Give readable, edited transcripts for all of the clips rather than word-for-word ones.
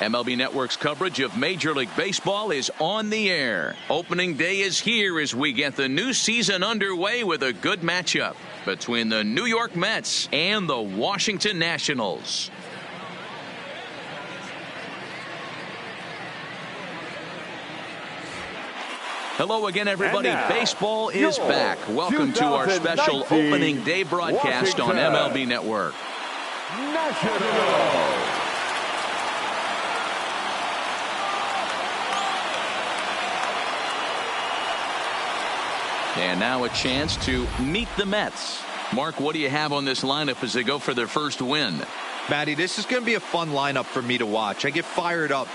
MLB Network's coverage of Major League Baseball is on the air. Opening day is here as we get the new season underway with a good matchup between the New York Mets and the Washington Nationals. Hello again, everybody. Baseball is back. Welcome to our special opening day broadcast on MLB Network. And now a chance to meet the Mets. Mark, what do you have on this lineup as they go for their first win? Matty, this is going to be a fun lineup for me to watch. I get fired up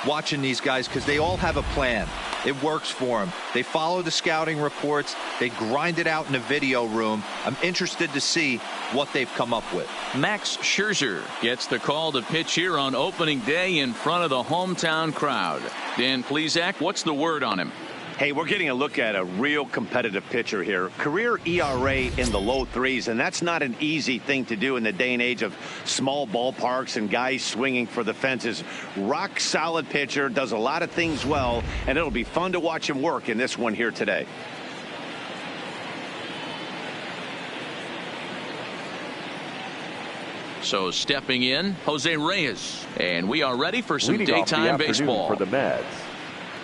watching these guys because they all have a plan. It works for them. They follow the scouting reports. They grind it out in the video room. I'm interested to see what they've come up with. Max Scherzer gets the call to pitch here on opening day in front of the hometown crowd. Dan Plesac, what's the word on him? Hey, we're getting a look at a real competitive pitcher here. Career ERA in the low threes, and that's not an easy thing to do in the day and age of small ballparks and guys swinging for the fences. Rock solid pitcher, does a lot of things well, and it'll be fun to watch him work in this one here today. So stepping in, Jose Reyes, and we are ready for some daytime baseball. For the Mets,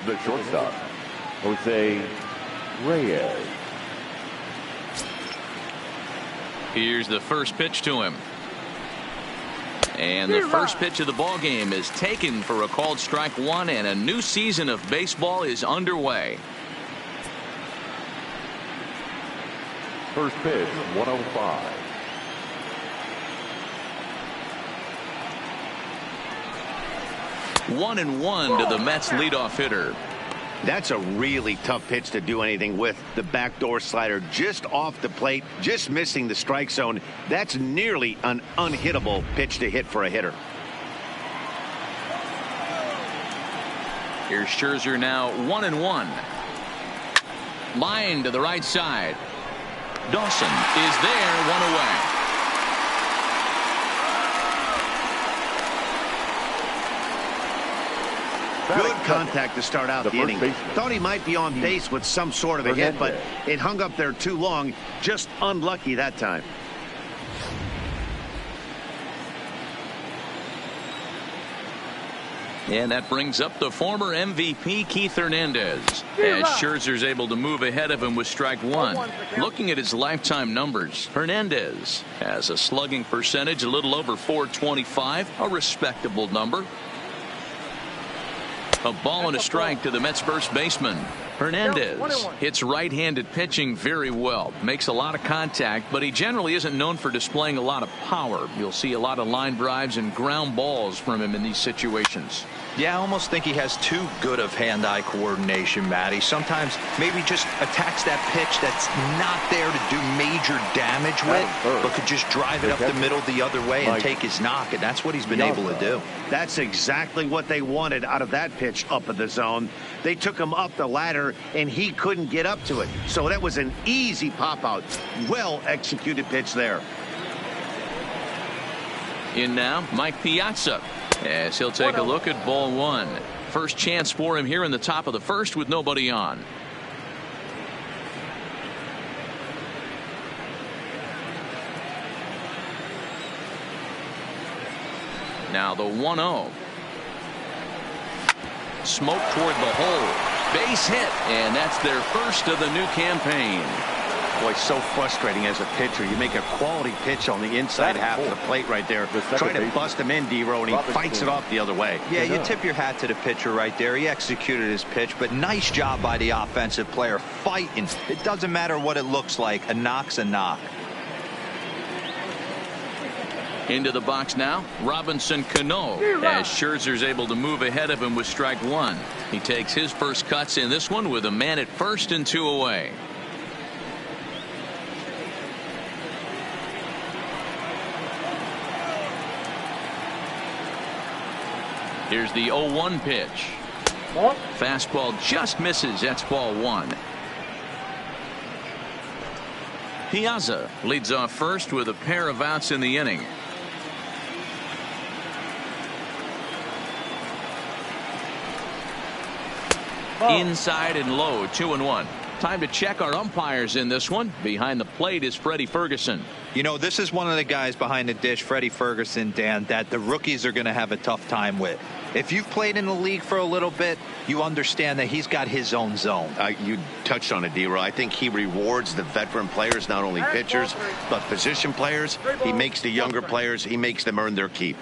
the shortstop, Jose Reyes. Here's the first pitch to him. And the first pitch of the ball game is taken for a called strike one, and a new season of baseball is underway. First pitch, 105. One and one to the Mets leadoff hitter. That's a really tough pitch to do anything with. The backdoor slider just off the plate, just missing the strike zone. That's nearly an unhittable pitch to hit for a hitter. Here's Scherzer now 1-1. Line to the right side. Dawson is there, one away. Good contact to start out the inning. Thought he might be on base with some sort of a hit, but it hung up there too long. Just unlucky that time. And that brings up the former MVP Keith Hernandez, as Scherzer's able to move ahead of him with strike one. Looking at his lifetime numbers, Hernandez has a slugging percentage a little over .425, a respectable number. A ball and a strike to the Mets first baseman. Hernandez hits right-handed pitching very well. Makes a lot of contact, but he generally isn't known for displaying a lot of power. You'll see a lot of line drives and ground balls from him in these situations. Yeah, I almost think he has too good of hand-eye coordination, Matty. Sometimes maybe just attacks that pitch that's not there to do major damage with, but could just drive it up the middle the other way and take his knock, and that's what he's been able to do. That's exactly what they wanted out of that pitch up in the zone. They took him up the ladder, and he couldn't get up to it. So that was an easy pop-out. Well-executed pitch there. In now, Mike Piazza, as he'll take a look at ball one. First chance for him here in the top of the first with nobody on. Now the 1-0. Smoke toward the hole. Base hit, and that's their first of the new campaign. Boy, so frustrating as a pitcher. You make a quality pitch on the inside half of the plate right there. Try to bust him in, D-Row, and he fights it off the other way. Yeah, you tip your hat to the pitcher right there. He executed his pitch, but nice job by the offensive player fighting. It doesn't matter what it looks like. A knock's a knock. Into the box now, Robinson Cano, as Scherzer's able to move ahead of him with strike one. He takes his first cuts in this one with a man at first and two away. Here's the 0-1 pitch. Fastball just misses. That's ball one. Piazza leads off first with a pair of outs in the inning. Inside and low, 2-1. Time to check our umpires in this one. Behind the plate is Freddie Ferguson. You know, this is one of the guys behind the dish, Freddie Ferguson, Dan, that the rookies are going to have a tough time with. If you've played in the league for a little bit, you understand that he's got his own zone. You touched on it, D-Roy. I think he rewards the veteran players, not only pitchers, but position players. He makes the younger players, he makes them earn their keep.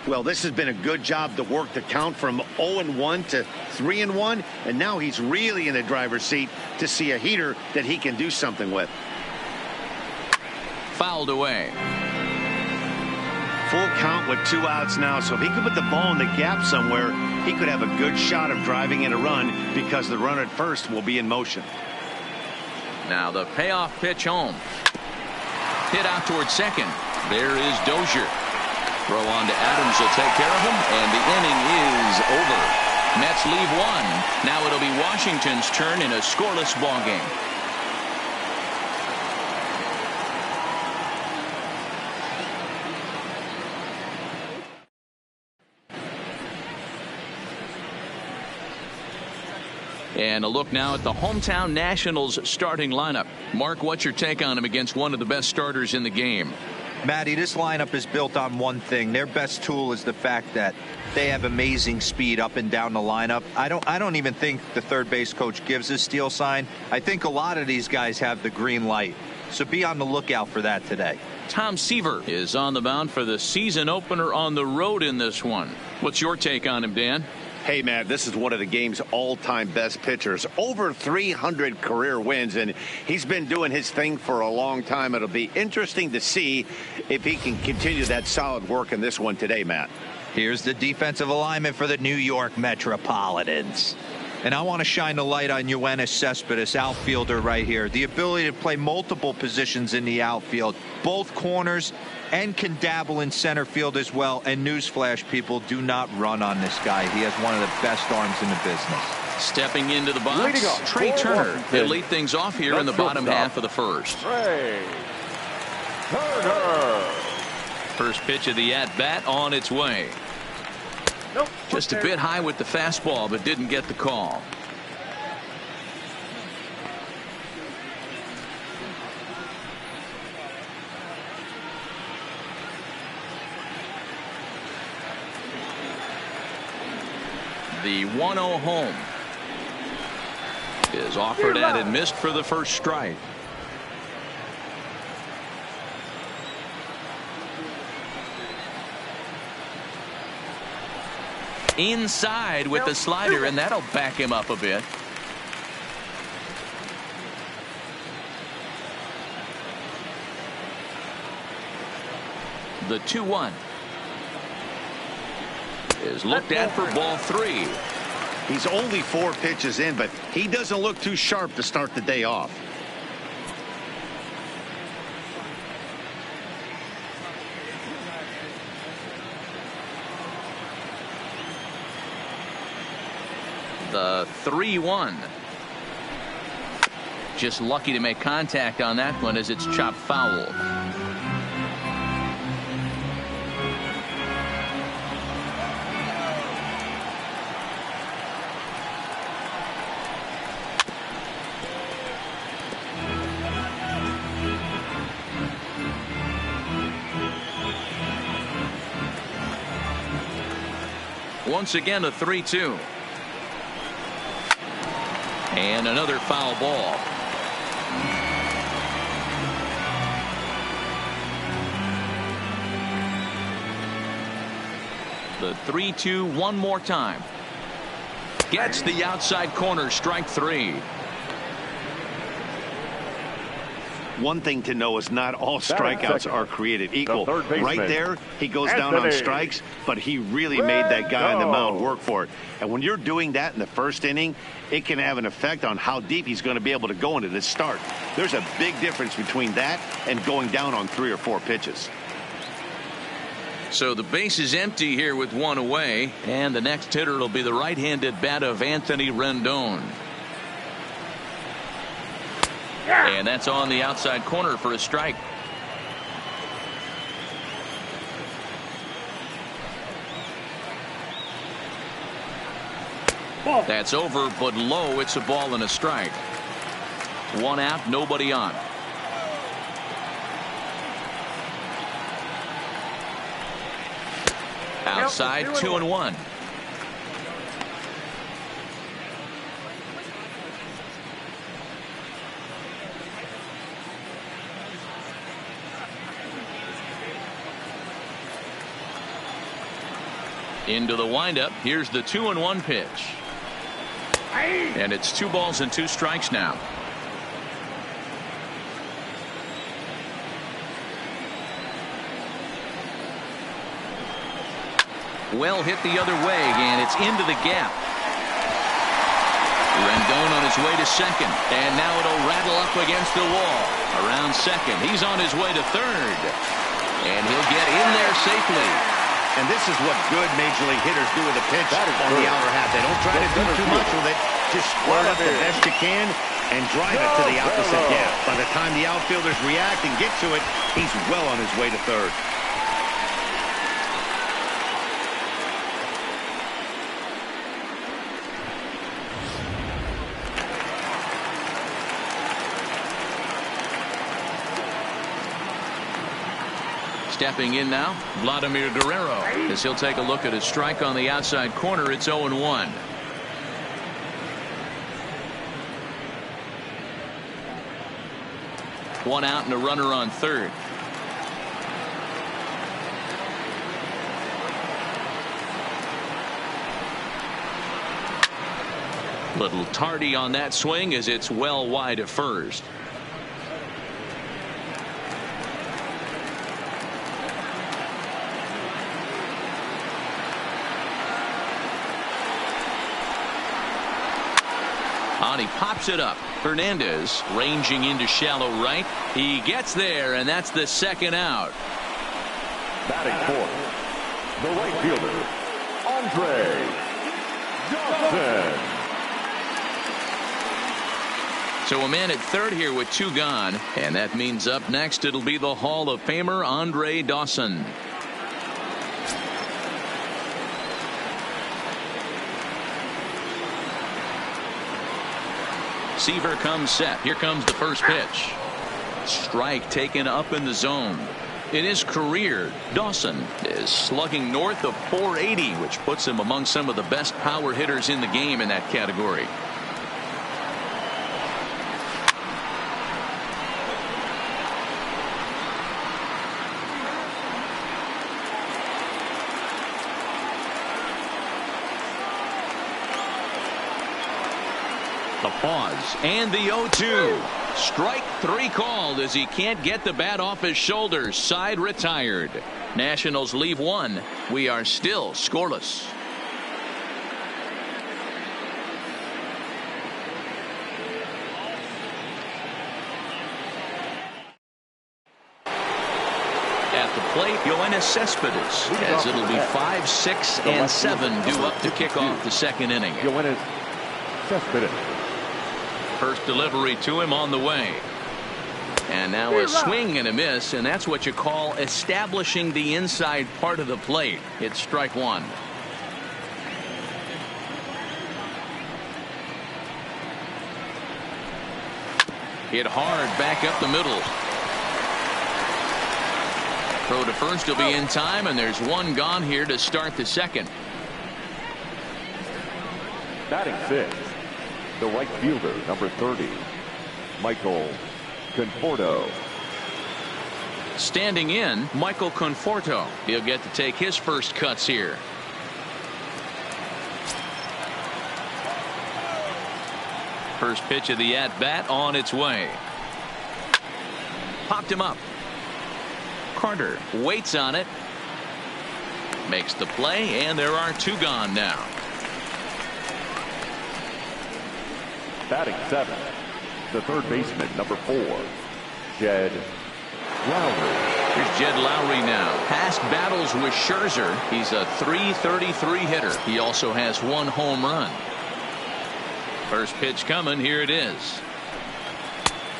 Well, this has been a good job to work the count from 0-1 to 3-1, and now he's really in the driver's seat to see a heater that he can do something with. Fouled away. Full count with 2 outs now, so if he could put the ball in the gap somewhere, he could have a good shot of driving in a run because the runner at first will be in motion. Now the payoff pitch home. Hit out towards second. There is Dozier. Throw on to Adams will take care of him, and the inning is over. Mets leave 1. Now it'll be Washington's turn in a scoreless ball game. And a look now at the hometown Nationals starting lineup. Mark, what's your take on him against one of the best starters in the game? Matty, this lineup is built on one thing. Their best tool is the fact that they have amazing speed up and down the lineup. I don't even think the third base coach gives a steal sign. I think a lot of these guys have the green light. So be on the lookout for that today. Tom Seaver is on the mound for the season opener on the road in this one. What's your take on him, Dan? Hey, Matt, this is one of the game's all-time best pitchers. Over 300 career wins, and he's been doing his thing for a long time. It'll be interesting to see if he can continue that solid work in this one today, Matt. Here's the defensive alignment for the New York Metropolitans. And I want to shine the light on Yoenis Cespedes, outfielder right here. The ability to play multiple positions in the outfield, both corners, and can dabble in center field as well. And newsflash, people, do not run on this guy. He has one of the best arms in the business. Stepping into the box, Trey Turner. He'll lead things off here in the bottom half of the first. Trey Turner. First pitch of the at-bat on its way. Just a bit high with the fastball, but didn't get the call. The 1-0 home is offered at and missed for the first strike. Inside with the slider, and that'll back him up a bit. The 2-1 is looked at for ball 3. He's only 4 pitches in, but he doesn't look too sharp to start the day off. The 3-1. Just lucky to make contact on that one as it's chopped foul. Once again, a 3-2. And another foul ball. The 3-2 one more time. Gets the outside corner, strike 3. One thing to know is not all strikeouts are created equal. Right there, he goes down on strikes, but he really made that guy on the mound work for it. And when you're doing that in the first inning, it can have an effect on how deep he's going to be able to go into this start. There's a big difference between that and going down on 3 or 4 pitches. So the base is empty here with 1 away, and the next hitter will be the right-handed bat of Anthony Rendon. And that's on the outside corner for a strike. That's over, but low. It's a ball and a strike. 1 out, nobody on. Outside, 2-1. Into the windup. Here's the 2-1 pitch. And it's 2 balls and 2 strikes now. Well hit the other way, and it's into the gap. Rendon on his way to second, and now it'll rattle up against the wall. Around second, he's on his way to third, and he'll get in there safely. And this is what good major league hitters do with a pitch on the outer half. They don't try to do too much with it. Just square it up the best you can and drive it to the opposite gap. By the time the outfielders react and get to it, he's well on his way to third. Stepping in now, Vladimir Guerrero, as he'll take a look at a strike on the outside corner. It's 0-1. One out and a runner on third. Little tardy on that swing as it's well wide of first. He pops it up. Hernandez ranging into shallow right. He gets there, and that's the second out. Batting fourth, the right fielder, Andre Johnson. So a man at third here with 2 gone, and that means up next it'll be the Hall of Famer Andre Dawson. Seaver comes set. Here comes the first pitch. Strike taken up in the zone. In his career, Dawson is slugging north of .480, which puts him among some of the best power hitters in the game in that category. The pause and the 0-2. Strike 3 called as he can't get the bat off his shoulders. Side retired. Nationals leave 1. We are still scoreless. At the plate, Yoenis Cespedes, as it'll be 5, 6, and 7 due up to kick off the second inning. Yoenis Cespedes. First delivery to him on the way. And now a swing and a miss, and that's what you call establishing the inside part of the plate. It's strike 1. Hit hard back up the middle. Throw to first will be in time, and there's 1 gone here to start the second. Batting 6, the right fielder, number 30, Michael Conforto. Standing in, Michael Conforto. He'll get to take his first cuts here. First pitch of the at-bat on its way. Popped him up. Carter waits on it. Makes the play, and there are 2 gone now. Batting 7, the third baseman, number 4, Jed Lowry. Here's Jed Lowry now. Past battles with Scherzer. He's a .333 hitter. He also has 1 home run. First pitch coming. Here it is.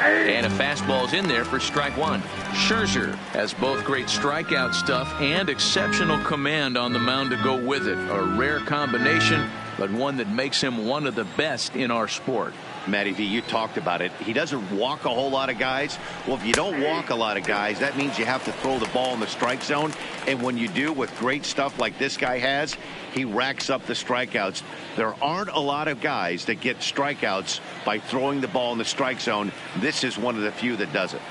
And a fastball's in there for strike 1. Scherzer has both great strikeout stuff and exceptional command on the mound to go with it. A rare combination, but one that makes him one of the best in our sport. Matty V, you talked about it. He doesn't walk a whole lot of guys. Well, if you don't walk a lot of guys, that means you have to throw the ball in the strike zone. And when you do, with great stuff like this guy has, he racks up the strikeouts. There aren't a lot of guys that get strikeouts by throwing the ball in the strike zone. This is one of the few that does it.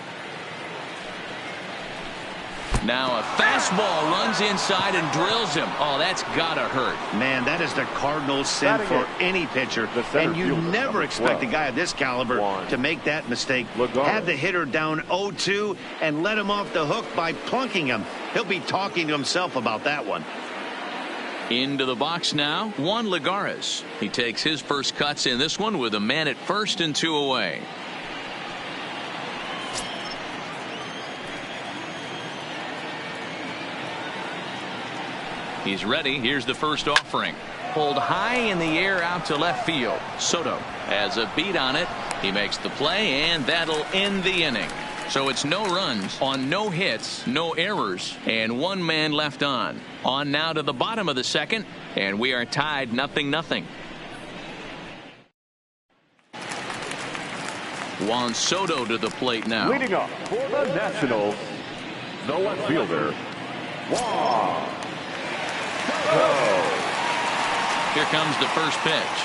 Now a fastball runs inside and drills him. Oh, that's gotta hurt. Man, that is the Cardinals' sin for any pitcher. And you never expect a guy of this caliber to make that mistake. Had the hitter down 0-2 and let him off the hook by plunking him. He'll be talking to himself about that one. Into the box now, Juan Lagares. He takes his first cuts in this one with a man at first and 2 away. He's ready. Here's the first offering. Pulled high in the air out to left field. Soto has a beat on it. He makes the play, and that'll end the inning. So it's no runs on no hits, no errors, and one man left on. On now to the bottom of the second, and we are tied 0-0. Juan Soto to the plate now. Leading up for the Nationals, the left fielder, Juan. Here comes the first pitch.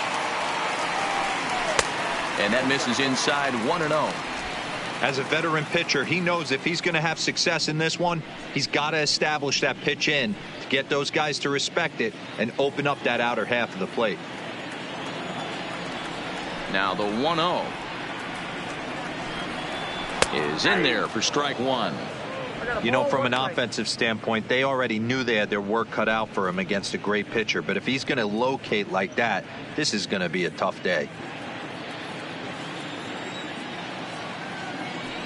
And that misses inside 1-0. As a veteran pitcher, he knows if he's going to have success in this one, he's got to establish that pitch in to get those guys to respect it and open up that outer half of the plate. Now the 1-0 is in there for strike one. You know, from an offensive standpoint, they already knew they had their work cut out for him against a great pitcher. But if he's going to locate like that, this is going to be a tough day.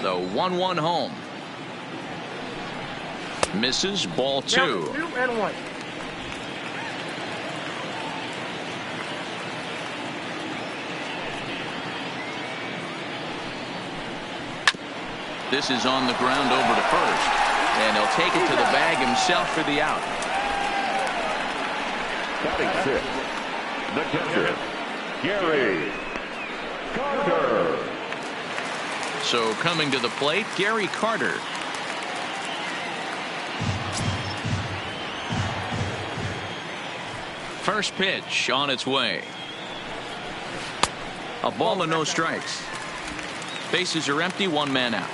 The 1-1 home. Misses, ball 2. 2-1. This is on the ground over to first. And he'll take it to the bag himself for the out. Batting 6, the catcher, Gary Carter. So coming to the plate, Gary Carter. First pitch on its way. A ball and no strikes. Bases are empty, one man out.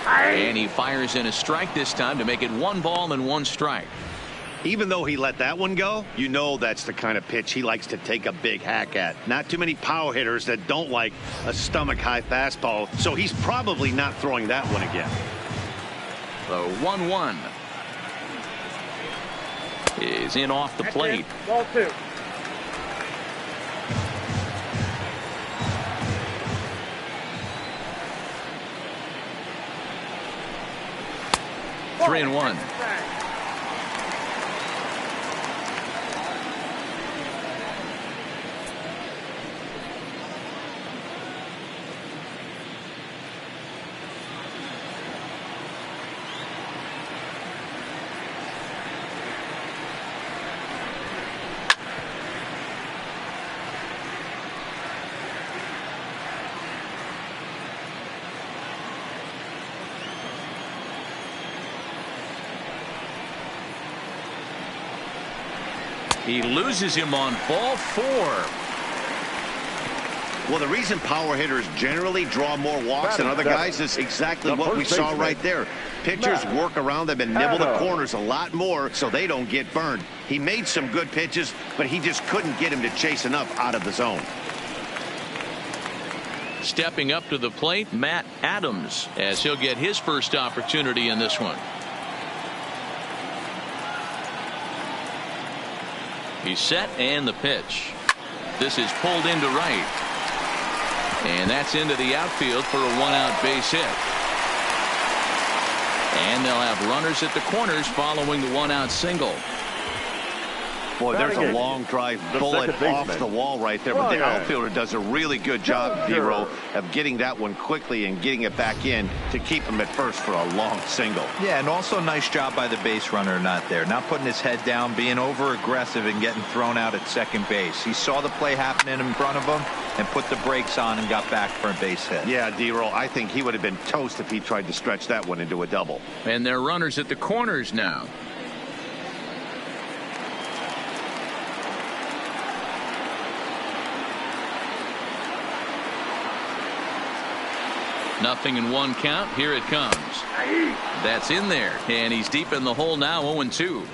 And he fires in a strike this time to make it 1 ball and 1 strike. Even though he let that one go, you know that's the kind of pitch he likes to take a big hack at. Not too many power hitters that don't like a stomach-high fastball, so he's probably not throwing that one again. The 1-1 is in off the plate. Ball 2. Three and 1. He loses him on ball 4. Well, the reason power hitters generally draw more walks than other guys is exactly what we saw right there. Pitchers work around them and nibble the corners a lot more so they don't get burned. He made some good pitches, but he just couldn't get him to chase enough out of the zone. Stepping up to the plate, Matt Adams, as he'll get his first opportunity in this one. He's set, and the pitch. This is pulled into right. And that's into the outfield for a 1-out base hit. And they'll have runners at the corners following the 1-out single. Boy, there's a long drive bullet off the wall right there, but the outfielder does a really good job, D-Roll, of getting that one quickly and getting it back in to keep him at first for a long single. Yeah, and also nice job by the base runner not there, not putting his head down, being over aggressive and getting thrown out at second base. He saw the play happening in front of him and put the brakes on and got back for a base hit. Yeah, D-Roll, I think he would have been toast if he tried to stretch that one into a double. And they're runners at the corners now. Nothing in one count. Here it comes. That's in there. And he's deep in the hole now, 0-2.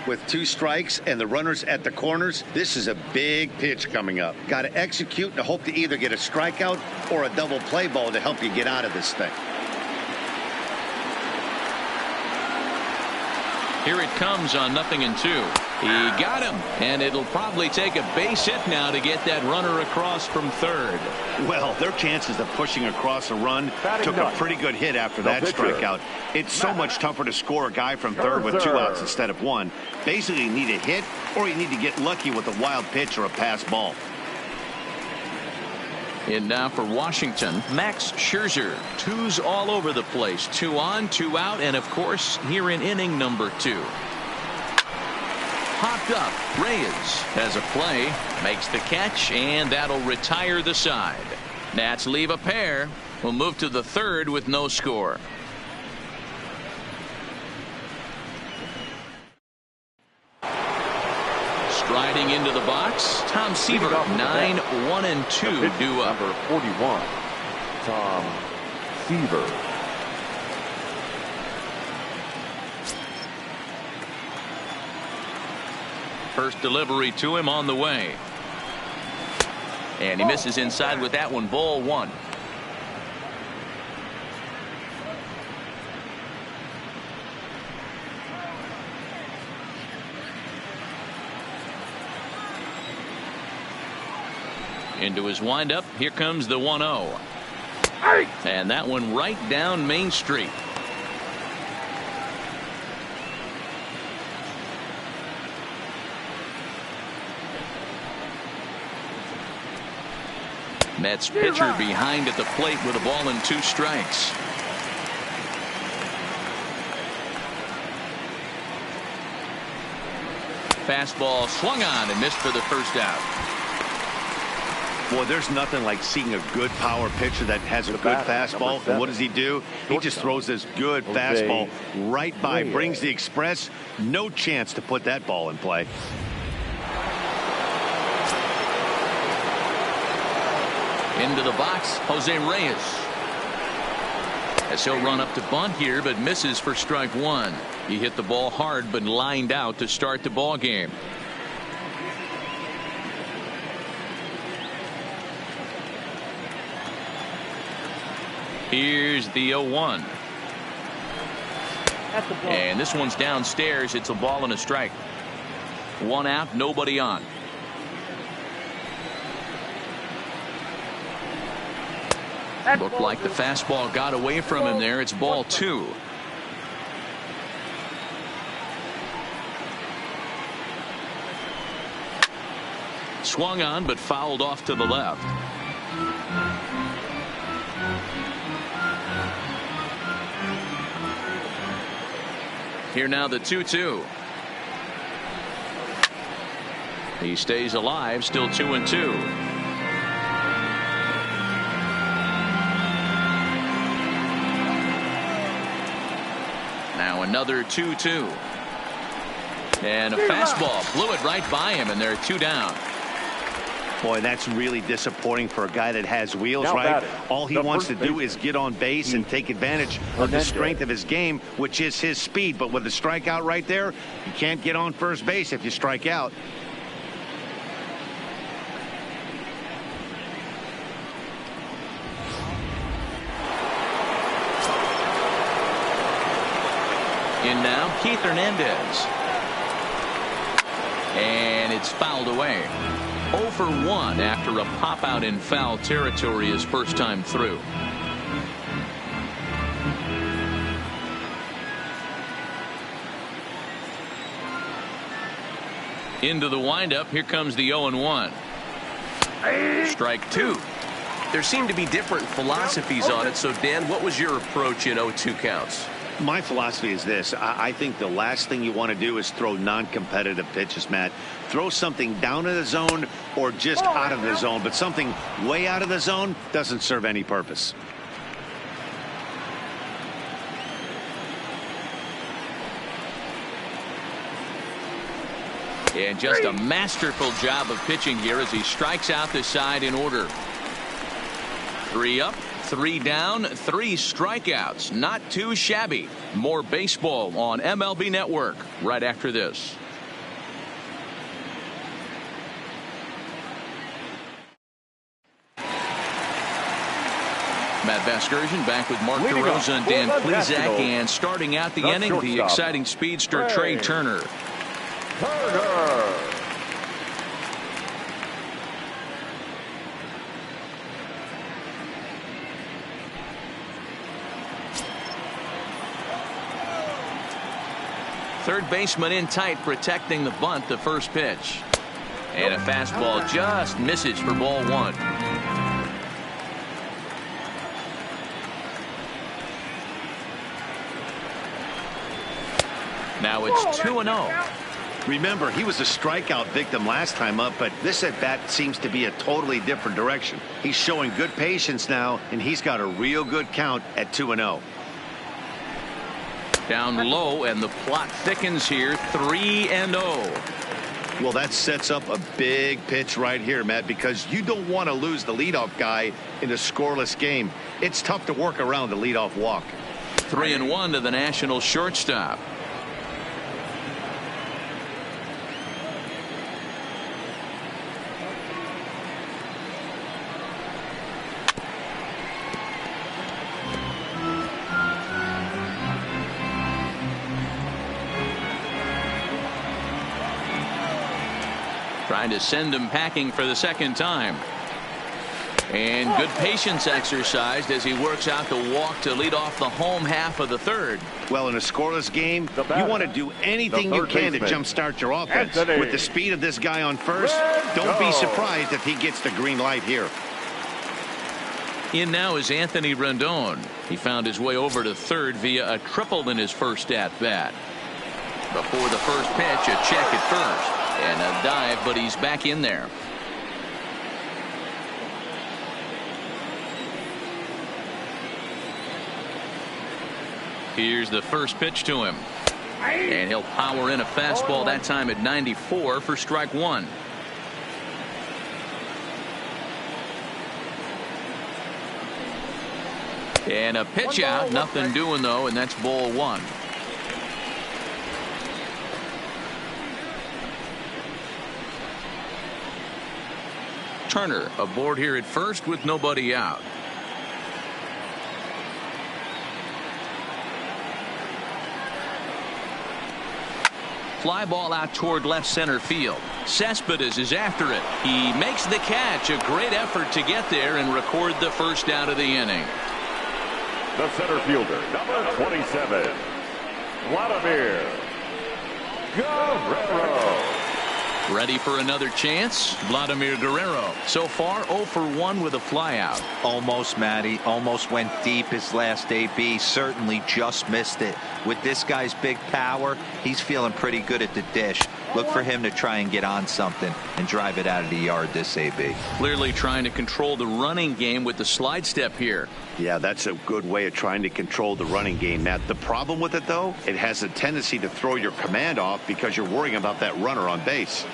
With 2 strikes and the runners at the corners, this is a big pitch coming up. Got to execute and hope to either get a strikeout or a double play ball to help you get out of this thing. Here it comes on 0-2. He got him, and it'll probably take a base hit now to get that runner across from third. Well, their chances of pushing across a run took a pretty good hit after that strikeout. It's so much tougher to score a guy from third with 2 outs instead of 1. Basically, you need a hit or you need to get lucky with a wild pitch or a pass ball. And now for Washington, Max Scherzer. 2s all over the place. 2 on, 2 out, and of course, here in inning number 2. Popped up. Reyes has a play, makes the catch, and that'll retire the side. Nats leave a pair. We'll move to the third with no score. Striding into the box, Tom Seaver. 9-1-2 due up. Number 41, Tom Seaver. First delivery to him on the way. And he misses inside with that one. Ball 1. Into his windup. Here comes the 1-0. And that one right down Main Street. Mets pitcher behind at the plate with a ball and 2 strikes. Fastball swung on and missed for the first out. Boy, there's nothing like seeing a good power pitcher that has a good fastball. And what does he do? He just throws this good fastball right by, brings the express. No chance to put that ball in play. Into the box, Jose Reyes. As he'll run up to bunt here, but misses for strike 1. He hit the ball hard, but lined out to start the ball game. Here's the 0-1. And this one's downstairs. It's a ball and a strike. 1 out, nobody on. Looked like the fastball got away from him there. It's ball 2. Swung on, but fouled off to the left. Here now the 2-2. He stays alive, still 2-2. Now another 2-2. And a fastball blew it right by him, and they're 2 down. Boy, that's really disappointing for a guy that has wheels, right? All he wants to do is get on base and take advantage of the strength of his game, which is his speed. But with a strikeout right there, you can't get on first base if you strike out. In now, Keith Hernandez. And it's fouled away. 0 for 1 after a pop out in foul territory his first time through. Into the windup. Here comes the 0-1. Strike two. There seem to be different philosophies on it. So, Dan, what was your approach in 0-2 counts? My philosophy is this. I think the last thing you want to do is throw non-competitive pitches, Matt. Throw something down in the zone or just out of the zone, but something way out of the zone doesn't serve any purpose. And just a masterful job of pitching here as he strikes out the side in order. 3 up, 3 down, 3 strikeouts. Not too shabby. More baseball on MLB Network right after this. Matt Vasgersian back with Mark DeRosa and Dan Plesac, and starting out the inning, the exciting speedster Trey Turner. Third baseman in tight, protecting the bunt, the first pitch. And a fastball just misses for ball 1. Now it's 2-0. Remember, he was a strikeout victim last time up, but this at-bat seems to be a totally different direction. He's showing good patience now, and he's got a real good count at 2-0. Down low, and the plot thickens here, 3-0. Well, that sets up a big pitch right here, Matt, because you don't want to lose the leadoff guy in a scoreless game. It's tough to work around the leadoff walk. 3-1 to the National shortstop. Trying to send him packing for the second time. And good patience exercised as he works out the walk to lead off the home half of the third. Well, in a scoreless game, you want to do anything you can to jumpstart your offense. With the speed of this guy on first, don't be surprised if he gets the green light here. In now is Anthony Rendon. He found his way over to third via a triple in his first at-bat. Before the first pitch, a check at first. And a dive, but he's back in there. Here's the first pitch to him. And he'll power in a fastball, that time at 94 for strike 1. And a pitch out, nothing doing though, and that's ball 1. Turner aboard here at first with nobody out. Fly ball out toward left center field. Cespedes is after it. He makes the catch. A great effort to get there and record the first out of the inning. The center fielder, number 27, Vladimir Guerrero. Ready for another chance? Vladimir Guerrero. So far 0 for 1 with a flyout. Almost, Matty. Almost went deep his last AB. Certainly just missed it. With this guy's big power, he's feeling pretty good at the dish. Look for him to try and get on something and drive it out of the yard this AB. Clearly trying to control the running game with the slide step here. Yeah, that's a good way of trying to control the running game, Matt. The problem with it, though, it has a tendency to throw your command off because you're worrying about that runner on base.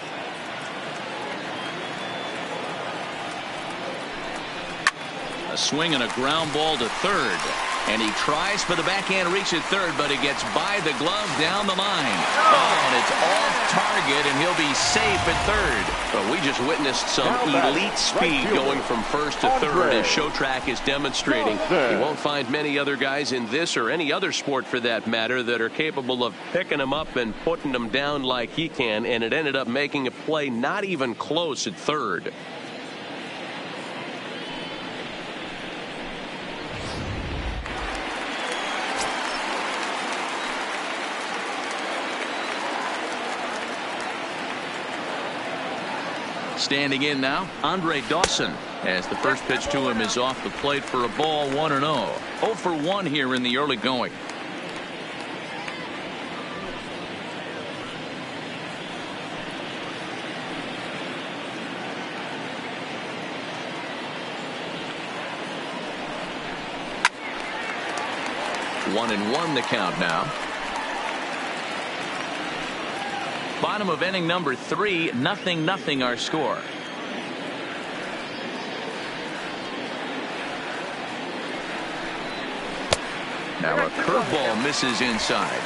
A swing and a ground ball to third. And he tries for the backhand reach at third, but it gets by the glove down the line. Oh, and it's off target, and he'll be safe at third. Well, we just witnessed some elite speed going from first to third, as Showtrack is demonstrating. You won't find many other guys in this or any other sport for that matter that are capable of picking them up and putting them down like he can, and it ended up making a play not even close at third. Standing in now, Andre Dawson, as the first pitch to him is off the plate for a ball, 1-0. 0 for 1 here in the early going. One and one the count now. Bottom of inning number 3, 0-0 our score. Now a curveball misses inside.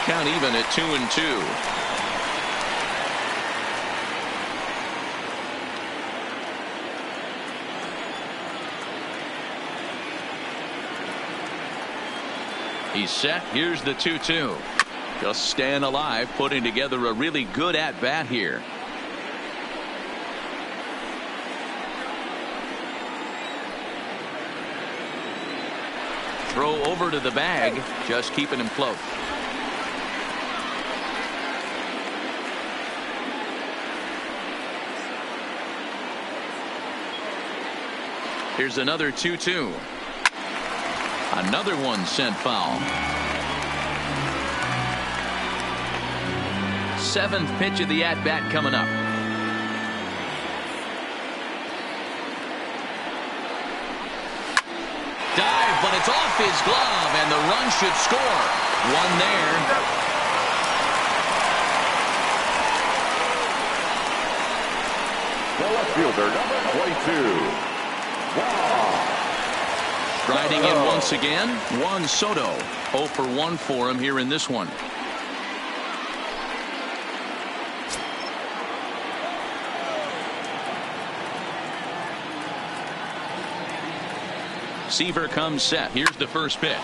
Count even at 2-2. He's set. Here's the 2-2. Just staying alive, putting together a really good at-bat here. Throw over to the bag, just keeping him close. Here's another 2-2. Another one sent foul. 7th pitch of the at-bat coming up. Dive, but it's off his glove, and the run should score. One there. The left fielder, number 22. Wow. Riding in once again, Juan Soto. 0 for 1 for him here in this one. Seaver comes set. Here's the first pitch.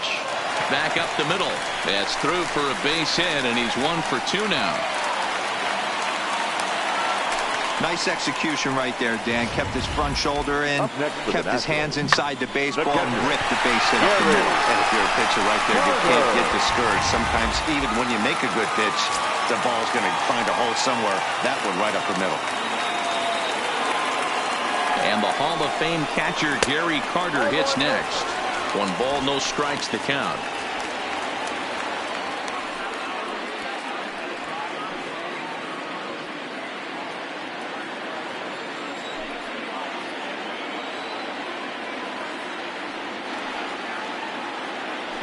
Back up the middle. That's through for a base hit, and he's 1 for 2 now. Nice execution right there, Dan. Kept his front shoulder in, kept his hands inside the baseball, and ripped the base hit up the middle. And if you're a pitcher right there, you can't get discouraged. Sometimes even when you make a good pitch, the ball's going to find a hole somewhere. That one right up the middle. And the Hall of Fame catcher Gary Carter hits next. 1 ball, no strikes to count.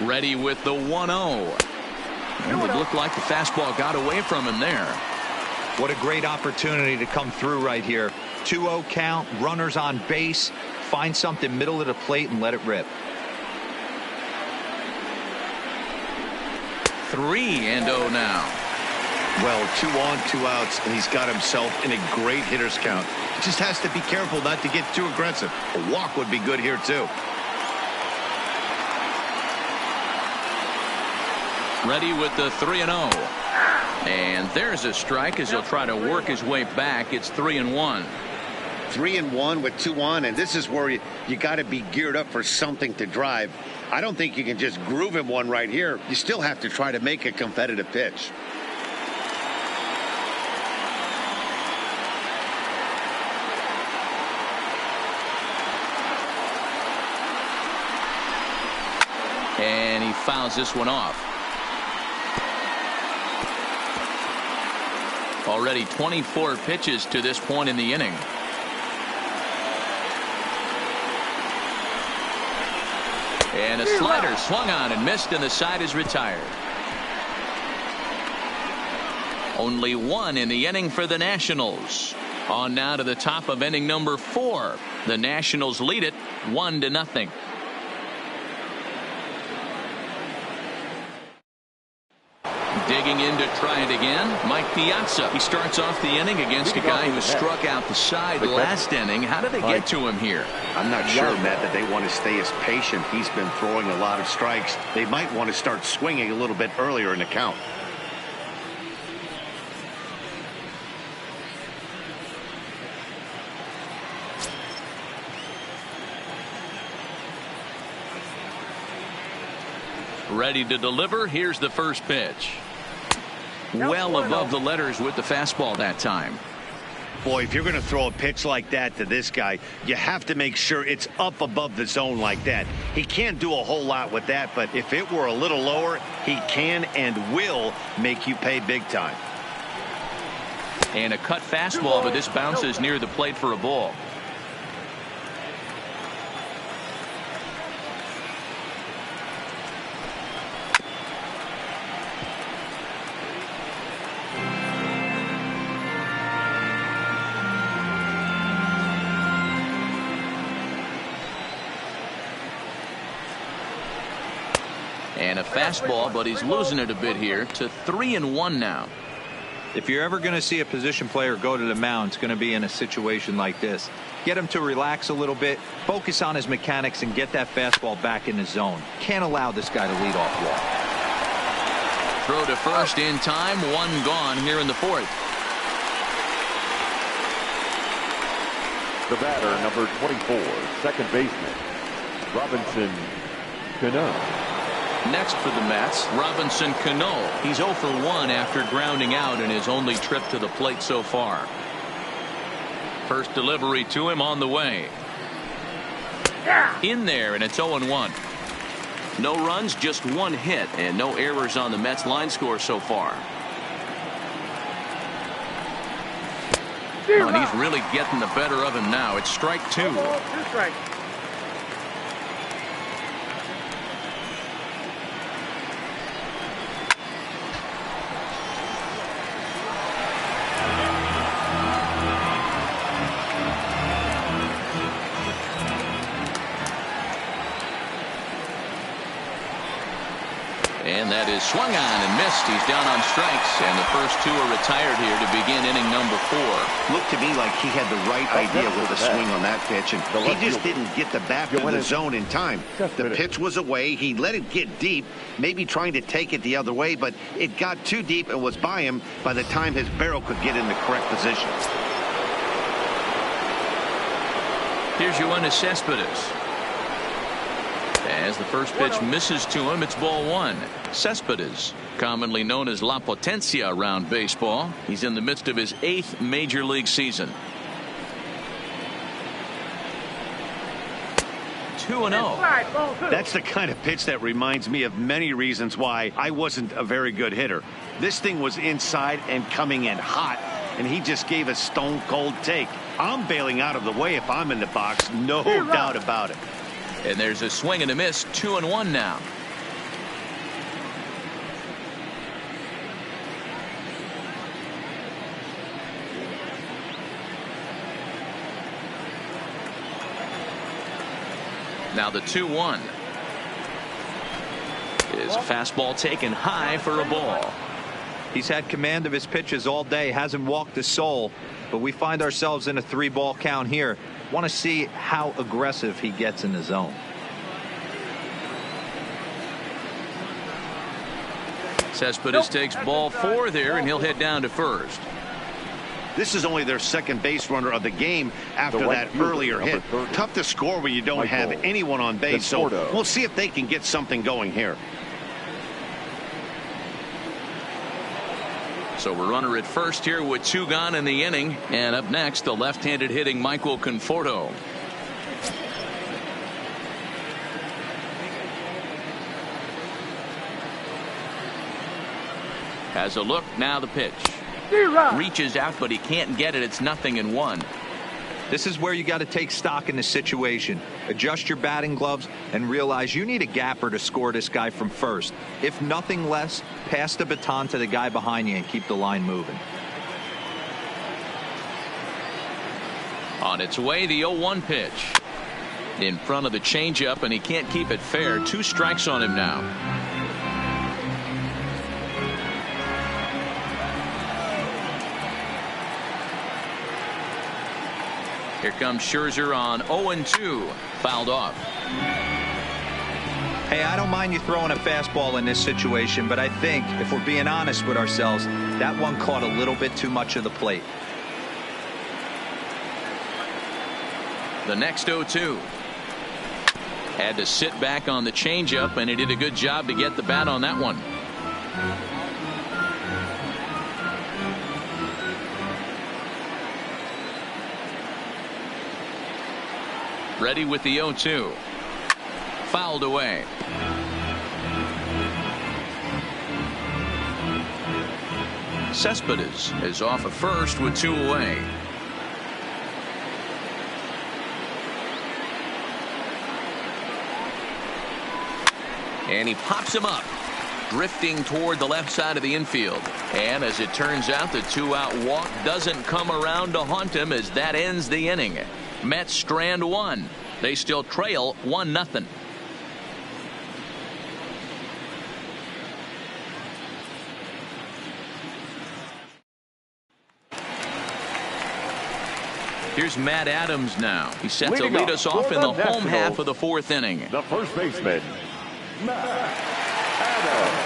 Ready with the 1-0. It would look like the fastball got away from him there. What a great opportunity to come through right here. 2-0 count, runners on base. Find something middle of the plate and let it rip. 3-0 now. Well, 2 on, 2 outs, and he's got himself in a great hitter's count. He just has to be careful not to get too aggressive. A walk would be good here, too. Ready with the 3-0. And there's a strike as he'll try to work his way back. It's 3-1. 3-1 with 2 on, and this is where you got to be geared up for something to drive. I don't think you can just groove him one right here. You still have to try to make a competitive pitch. And he fouls this one off. Already 24 pitches to this point in the inning. And a slider swung on and missed, and the side is retired. Only 1 in the inning for the Nationals. On now to the top of inning number 4. The Nationals lead it 1-0. Digging in to try it again, Mike Piazza. He starts off the inning against a guy who struck out the side last inning. How did they get to him here? I'm not sure, Matt, that they want to stay as patient. He's been throwing a lot of strikes. They might want to start swinging a little bit earlier in the count. Ready to deliver. Here's the first pitch. Well above the letters with the fastball that time. Boy, if you're going to throw a pitch like that to this guy, you have to make sure it's up above the zone like that. He can't do a whole lot with that, but if it were a little lower, he can and will make you pay big time. And a cut fastball, but this bounces near the plate for a ball. And a fastball, but he's losing it a bit here to 3-1 now. If you're ever going to see a position player go to the mound, it's going to be in a situation like this. Get him to relax a little bit, focus on his mechanics, and get that fastball back in the zone. Can't allow this guy to lead off walk. Throw to first in time, one gone here in the fourth. The batter, number 24, second baseman, Robinson Cano. Next for the Mets, Robinson Cano. He's 0 for 1 after grounding out in his only trip to the plate so far. First delivery to him on the way. In there, and it's 0-1. No runs, just one hit, and no errors on the Mets line score so far. Oh, and he's really getting the better of him now. It's strike two. And that is swung on and missed. He's down on strikes, and the first two are retired here to begin inning number 4. Looked to me like he had the right idea with the swing on that pitch, and he just didn't get the bat to the zone in time. The pitch was away. He let it get deep, maybe trying to take it the other way, but it got too deep and was by him by the time his barrel could get in the correct position. Here's Yoenis Cespedes. As the first pitch misses to him, it's ball 1. Cespedes, commonly known as La Potencia around baseball. He's in the midst of his 8th major league season. 2-0. That's the kind of pitch that reminds me of many reasons why I wasn't a very good hitter. This thing was inside and coming in hot, and he just gave a stone cold take. I'm bailing out of the way if I'm in the box, no doubt about it. And there's a swing and a miss. 2-1 now. Now the 2-1 is fastball taken high for a ball. He's had command of his pitches all day, hasn't walked a soul, but we find ourselves in a 3-ball count here. Want to see how aggressive he gets in the zone. Cespedes takes ball 4 there, and he'll head down to first. This is only their second base runner of the game after that earlier hit. Tough to score when you don't have anyone on base, so we'll see if they can get something going here. So we're runner at first here with 2 gone in the inning. And up next, the left-handed hitting Michael Conforto. Has a look, now the pitch. Reaches out, but he can't get it. It's 0-1. This is where you got to take stock in the situation. Adjust your batting gloves and realize you need a gapper to score this guy from first. If nothing less, pass the baton to the guy behind you and keep the line moving. On its way, the 0-1 pitch. In front of the changeup, and he can't keep it fair. 2 strikes on him now. Here comes Scherzer on 0-2. Fouled off. Hey, I don't mind you throwing a fastball in this situation, but I think if we're being honest with ourselves, that one caught a little bit too much of the plate. The next 0-2. Had to sit back on the changeup, and he did a good job to get the bat on that one. Ready with the 0-2. Fouled away. Cespedes is off at first with 2 away. And he pops him up, drifting toward the left side of the infield. And as it turns out, the 2-out walk doesn't come around to haunt him, as that ends the inning. Mets strand 1. They still trail 1-0. Here's Matt Adams now. He's set to lead us off in the home half of the 4th inning. The first baseman, Matt Adams.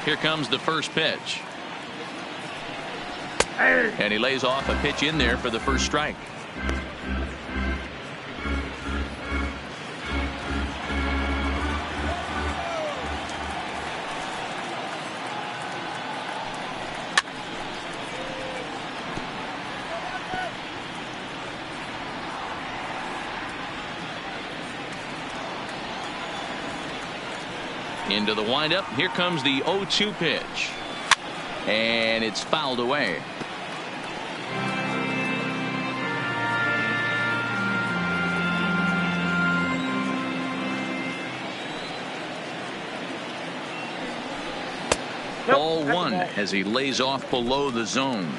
Here comes the first pitch. And he lays off a pitch in there for the first strike. Into the windup. Here comes the 0-2 pitch. And it's fouled away. Ball 1 as he lays off below the zone.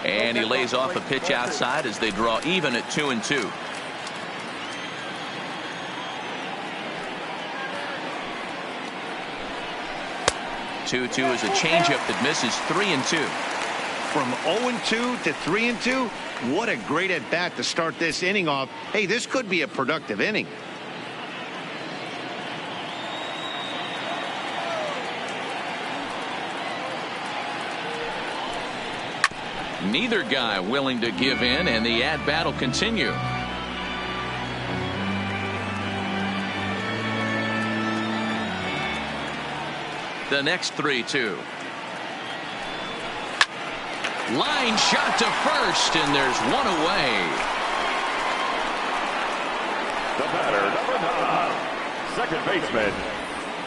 And he lays off a pitch outside as they draw even at 2-2. Two is a changeup that misses. 3-2. From 0-2 to 3-2. What a great at bat to start this inning off. Hey, this could be a productive inning. Neither guy willing to give in, and the at-bat will continue. The next 3-2. Line shot to first, and there's one away. The batter, number 9, second baseman,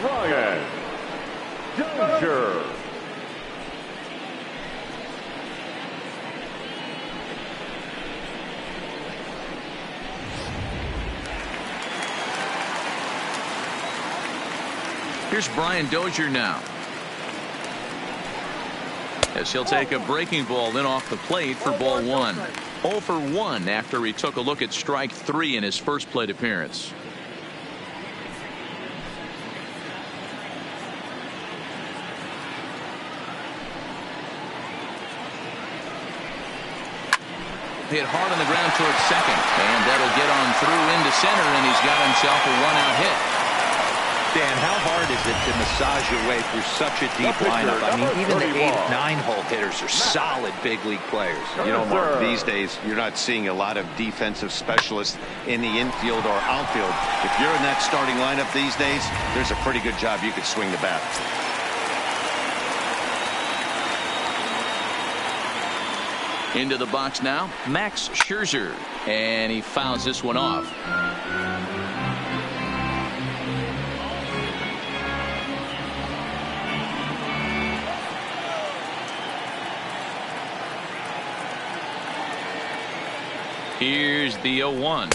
Ryan Dozier. Here's Brian Dozier now, as he'll take a breaking ball in off the plate for ball 1. 0 for 1 after he took a look at strike 3 in his first plate appearance. Hit hard on the ground towards second, and that'll get on through into center, and he's got himself a 1-out hit. Dan, how hard is it to massage your way through such a deep lineup? I mean, even the 8, 9-hole hitters are solid big league players. You know, Mark, these days you're not seeing a lot of defensive specialists in the infield or outfield. If you're in that starting lineup these days, there's a pretty good job you could swing the bat. Into the box now, Max Scherzer, and he fouls this one off. Here's the 0-1.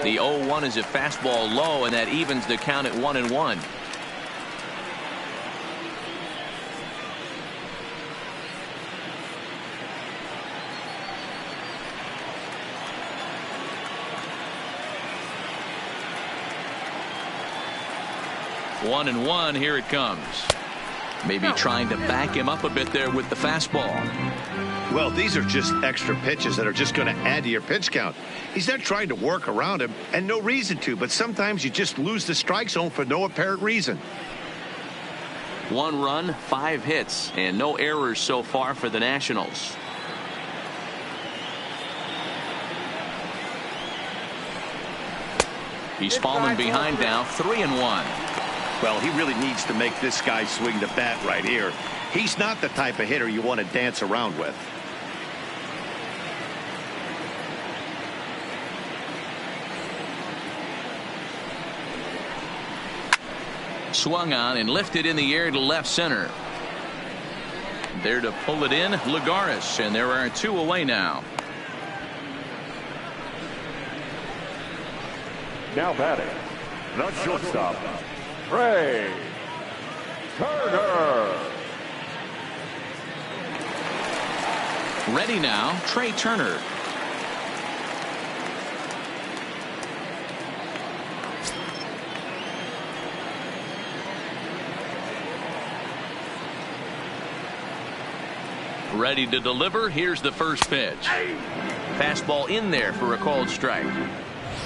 The 0-1 is a fastball low, and that evens the count at 1-1. One and one, here it comes. Maybe trying to back him up a bit there with the fastball. Well, these are just extra pitches that are just going to add to your pitch count. He's not trying to work around him, and no reason to, but sometimes you just lose the strike zone for no apparent reason. 1 run, 5 hits, and no errors so far for the Nationals. He's fallen behind now, 3-1. Well, he really needs to make this guy swing the bat right here. He's not the type of hitter you want to dance around with. Swung on and lifted in the air to left center. There to pull it in, Lagares, and there are 2 away now. Now batting, the shortstop, Trey Turner. Ready now, Trey Turner. Ready to deliver. Here's the first pitch. Fastball in there for a called strike.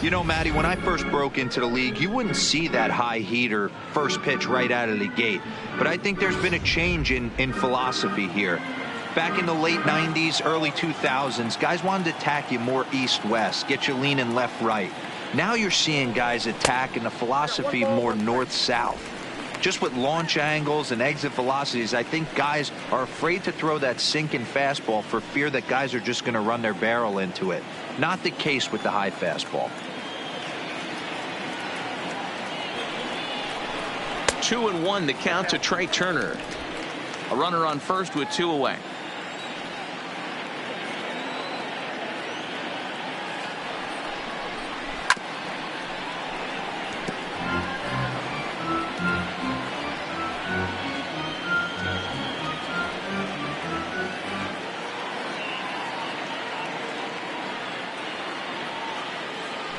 You know, Matty, when I first broke into the league, you wouldn't see that high heater first pitch right out of the gate. But I think there's been a change in philosophy here. Back in the late 90s, early 2000s, guys wanted to attack you more east-west, get you leaning left-right. Now you're seeing guys attack in the philosophy more north-south. Just with launch angles and exit velocities, I think guys are afraid to throw that sinking fastball for fear that guys are just going to run their barrel into it. Not the case with the high fastball. 2-1 the count to Trey Turner. A runner on first with 2 away.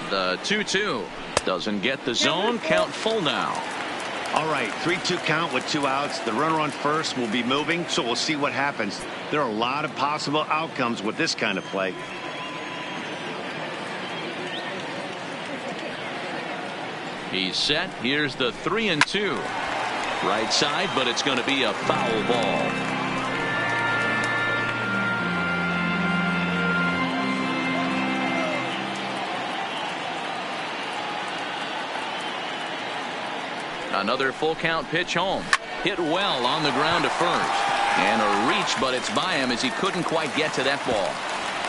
The 2-2 doesn't get the zone. Count full now. All right, 3-2 count with 2 outs. The runner on first will be moving, so we'll see what happens. There are a lot of possible outcomes with this kind of play. He's set. Here's the 3-2. Right side, but it's going to be a foul ball. Another full count pitch home. Hit well on the ground to first. And a reach, but it's by him as he couldn't quite get to that ball.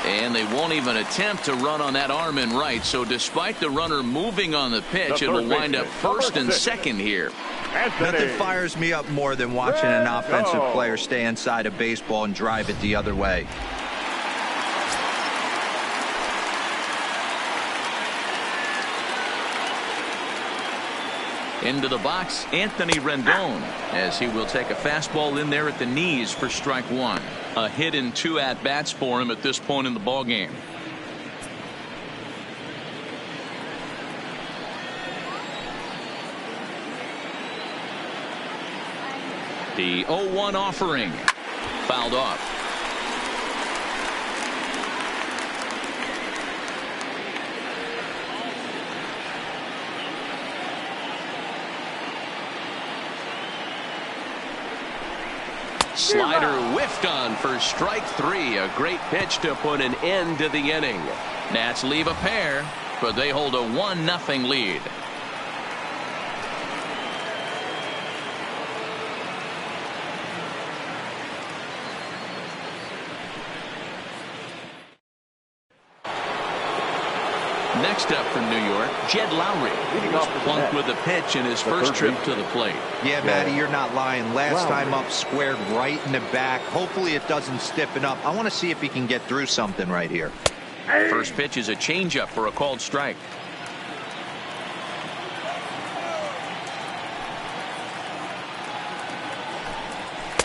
And they won't even attempt to run on that arm in right. So despite the runner moving on the pitch, it will wind up first and second here. Nothing fires me up more than watching an offensive player stay inside a baseball and drive it the other way. Into the box, Anthony Rendon, as he will take a fastball in there at the knees for strike 1. A hit in 2 at-bats for him at this point in the ballgame. The 0-1 offering. Fouled off. Slider whiffed on for strike 3. A great pitch to put an end to the inning. Nats leave a pair, but they hold a 1-0 lead. Next up from New York, Jed Lowry was plunked with a pitch in his first trip to the plate. Yeah, Matty, you're not lying. Last time up, squared right in the back. Hopefully it doesn't stiffen up. I want to see if he can get through something right here. First pitch is a changeup for a called strike.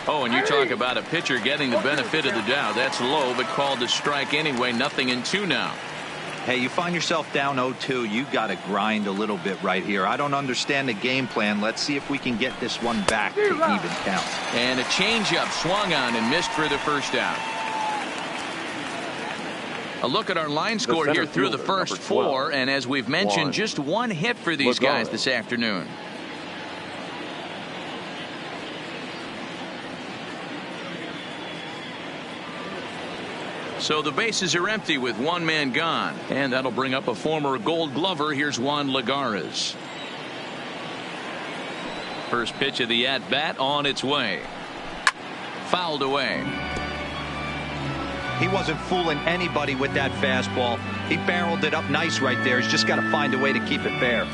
Oh, and you talk about a pitcher getting the benefit of the doubt. That's low, but called a strike anyway. 0-2 now. Hey, you find yourself down 0-2, you got to grind a little bit right here. I don't understand the game plan. Let's see if we can get this one back to even count. And a changeup swung on and missed for the first out. A look at our line score here through the first 4, and as we've mentioned, just 1 hit for these guys this afternoon. So the bases are empty with 1 man gone, and that'll bring up a former Gold Glover. Here's Juan Lagares. First pitch of the at-bat on its way. Fouled away. He wasn't fooling anybody with that fastball. He barreled it up nice right there. He's just got to find a way to keep it fair.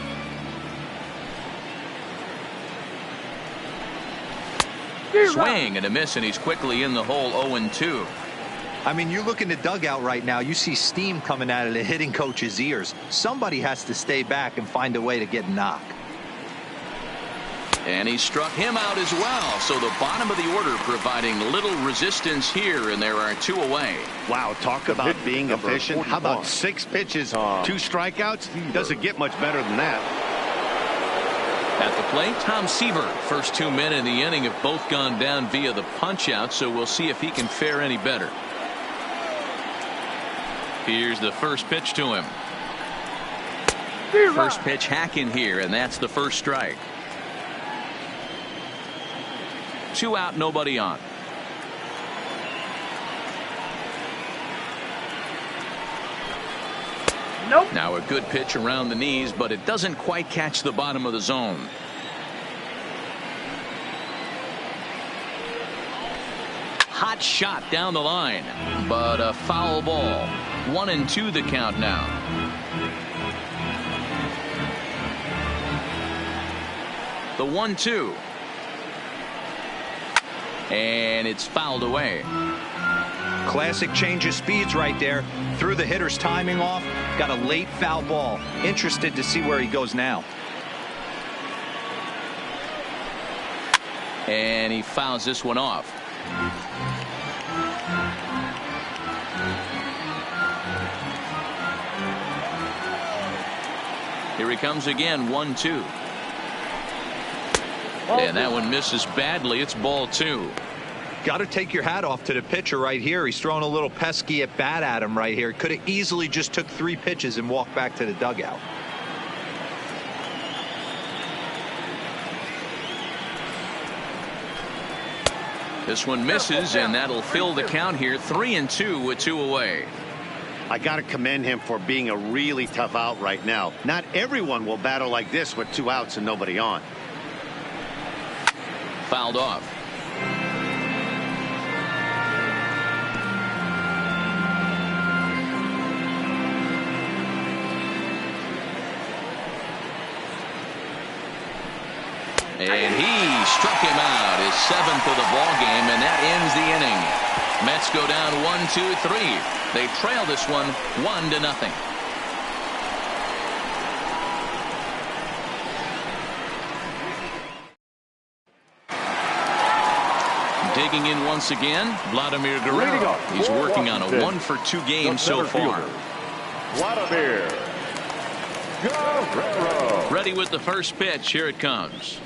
Swing and a miss, and he's quickly in the hole. 0-2. I mean, you look in the dugout right now, you see steam coming out of the hitting coach's ears. Somebody has to stay back and find a way to get knocked. And he struck him out as well. So the bottom of the order providing little resistance here, and there are 2 away. Wow, talk about being efficient. How about 6 pitches, 2 strikeouts? Doesn't get much better than that. At the plate, Tom Seaver. First 2 men in the inning have both gone down via the punch-out, so we'll see if he can fare any better. Here's the first pitch to him. First pitch hack in here, and that's the first strike. 2 out, nobody on. Nope. Now a good pitch around the knees, but it doesn't quite catch the bottom of the zone. Hot shot down the line, but a foul ball. 1-2 the count now. The 1-2. And it's fouled away. Classic change of speeds right there. Threw the hitter's timing off. Got a late foul ball. Interested to see where he goes now. And he fouls this one off. Here he comes again. 1-2. And that one misses badly. It's ball 2. Got to take your hat off to the pitcher right here. He's throwing a little pesky at bat at him right here. Could have easily just took 3 pitches and walked back to the dugout. This one misses, and that'll fill the count here. 3-2 with 2 away. I got to commend him for being a really tough out right now. Not everyone will battle like this with 2 outs and nobody on. Fouled off. And he struck him out, his 7th of the ball game, and that ends the inning. Mets go down 1-2-3. They trail this one 1-0. Digging in once again, Vladimir Guerrero. He's working on a 1-for-2 game so far. Vladimir Guerrero. Ready with the first pitch. Here it comes.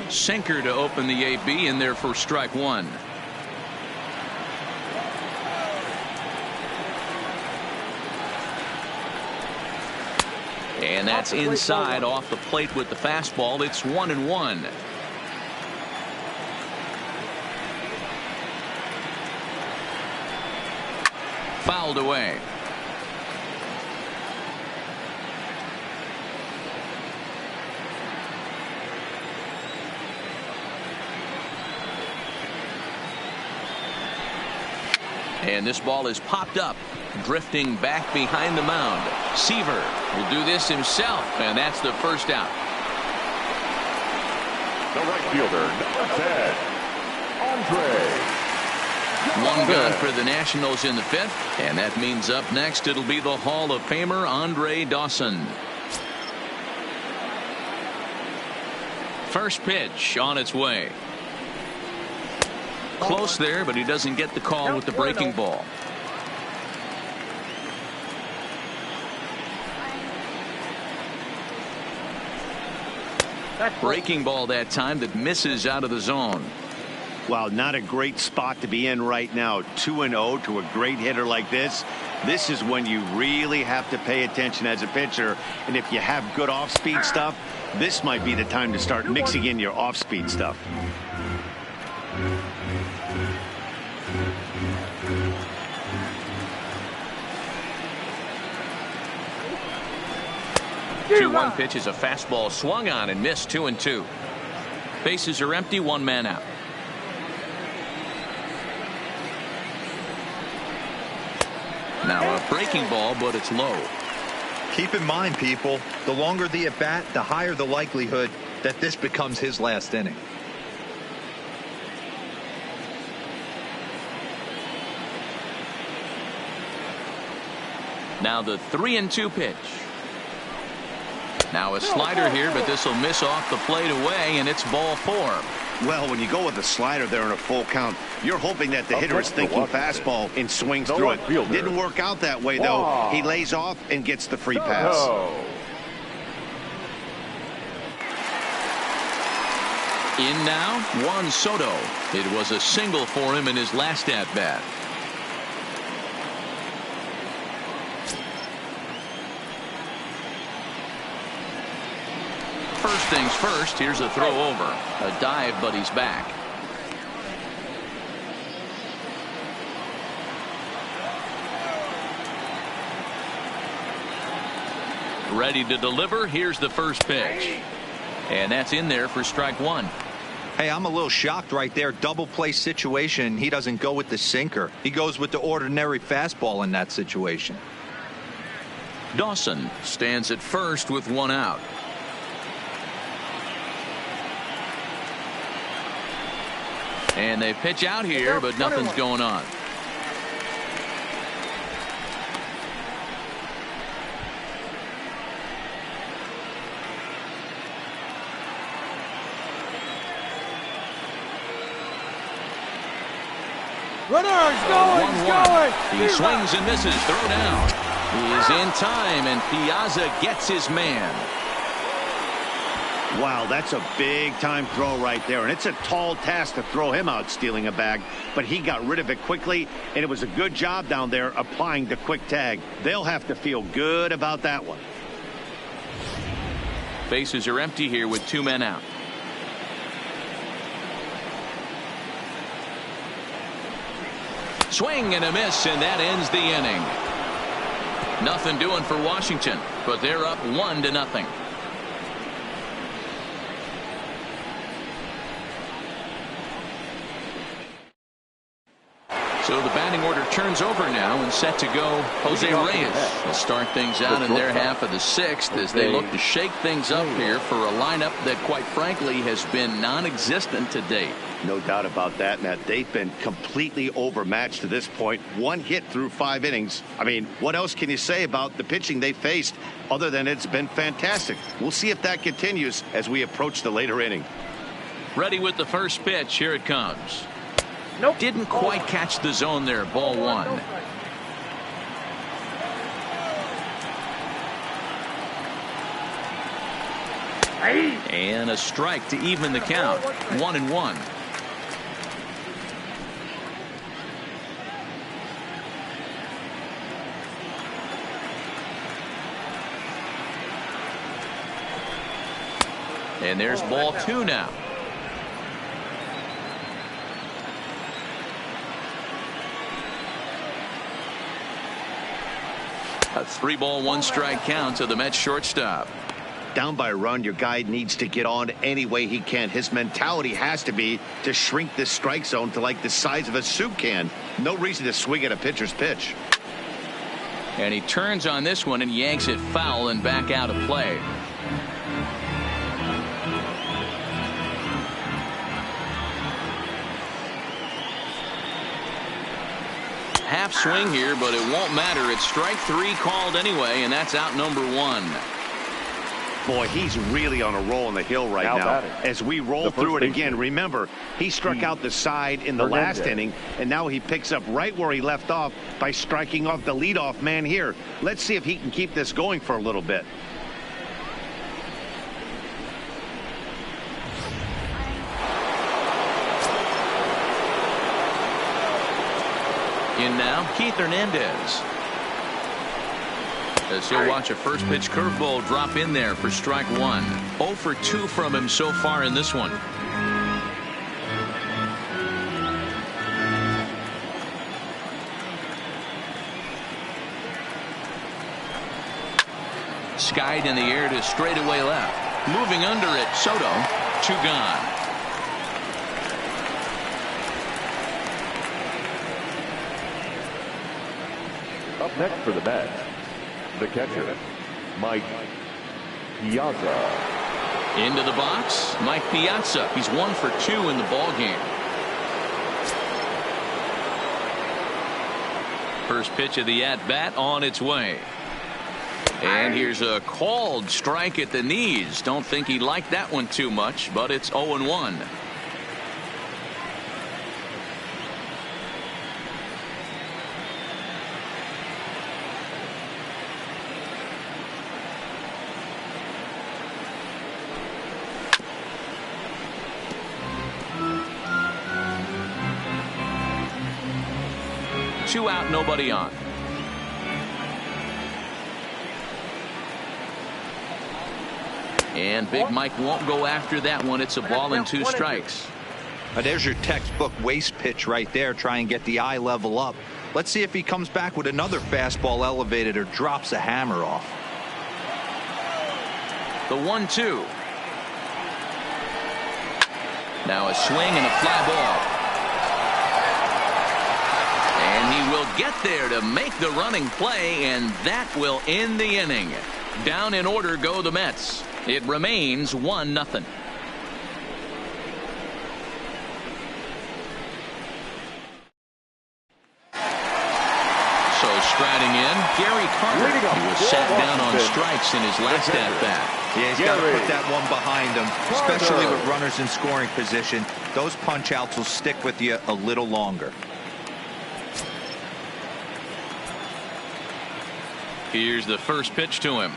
Sinker to open the AB, in there for strike 1. And that's inside off the plate with the fastball. It's 1-1. Fouled away. And this ball is popped up, drifting back behind the mound. Seaver will do this himself, and that's the first out. The right fielder, number 10, Andre. One gone for the Nationals in the 5th, and that means up next it'll be the Hall of Famer Andre Dawson. First pitch on its way. Close there, but he doesn't get the call with the breaking ball. Breaking ball that time that misses out of the zone. Well, not a great spot to be in right now. 2-0 to a great hitter like this. This is when you really have to pay attention as a pitcher. And if you have good off-speed stuff, this might be the time to start mixing in your off-speed stuff. The 2-1 pitch is a fastball swung on and missed. 2-2. Bases are empty. One man out. Now a breaking ball, but it's low. Keep in mind, people, the longer the at bat, the higher the likelihood that this becomes his last inning. Now the 3-2 pitch. Now a slider here, but this will miss off the plate away, and it's ball 4. Well, when you go with a slider there in a full count, you're hoping that the hitter is thinking fastball and swings through it. Didn't work out that way, though. He lays off and gets the free pass. In now, Juan Soto. It was a single for him in his last at-bat. First things first, here's a throw over. A dive, but he's back. Ready to deliver. Here's the first pitch. And that's in there for strike 1. Hey, I'm a little shocked right there. Double play situation. He doesn't go with the sinker. He goes with the ordinary fastball in that situation. Dawson stands at first with one out. And they pitch out here, but nothing's going on. Runner's going, he's going. He swings and misses. Throw down. He is in time, and Piazza gets his man. Wow, that's a big-time throw right there, and it's a tall task to throw him out stealing a bag, but he got rid of it quickly, and it was a good job down there applying the quick tag. They'll have to feel good about that one. Bases are empty here with 2 men out. Swing and a miss, and that ends the inning. Nothing doing for Washington, but they're up 1-0. So the batting order turns over now and set to go. Jose Reyes will start things out in their half of the 6th as they look to shake things up here for a lineup that quite frankly has been non-existent to date. No doubt about that, Matt. They've been completely overmatched to this point. 1 hit through 5 innings. I mean, what else can you say about the pitching they faced other than it's been fantastic? We'll see if that continues as we approach the later inning. Ready with the first pitch. Here it comes. Nope. Didn't quite catch the zone there. Ball 1. And a strike to even the count. 1-1. And there's ball 2 now. A 3-ball 1-strike count to the Mets shortstop. Down by a run, your guy needs to get on any way he can. His mentality has to be to shrink this strike zone to like the size of a soup can. No reason to swing at a pitcher's pitch. And he turns on this one and yanks it foul and back out of play. Half swing here, but it won't matter. It's strike 3 called anyway, and that's out number 1. Boy, he's really on a roll on the hill right now. As we roll through it again, remember, he struck out the side in the last inning, and now he picks up right where he left off by striking off the leadoff man here. Let's see if he can keep this going for a little bit. in now, Keith Hernandez. As he'll watch a first pitch curveball drop in there for strike one. 0 for 2 from him so far in this one. Skied in the air to straightaway left. Moving under it, Soto. 2 gone. Up next for the Mets, the catcher, Mike Piazza. Into the box, Mike Piazza. He's 1 for 2 in the ball game. First pitch of the at-bat on its way. And here's a called strike at the knees. Don't think he liked that one too much, but it's 0-1. Two out, nobody on. And Big Mike won't go after that one. It's a ball and 2 strikes. There's your textbook waste pitch right there. Try and get the eye level up. Let's see if he comes back with another fastball elevated or drops a hammer off. The 1-2. Now a swing and a fly ball. And he will get there to make the running play, and that will end the inning. Down in order go the Mets. It remains 1-0. So striding in, Gary Carter. He was sat down on strikes in his last at-bat. Yeah, he's got to put that one behind him, especially with runners in scoring position. Those punch-outs will stick with you a little longer. Here's the first pitch to him.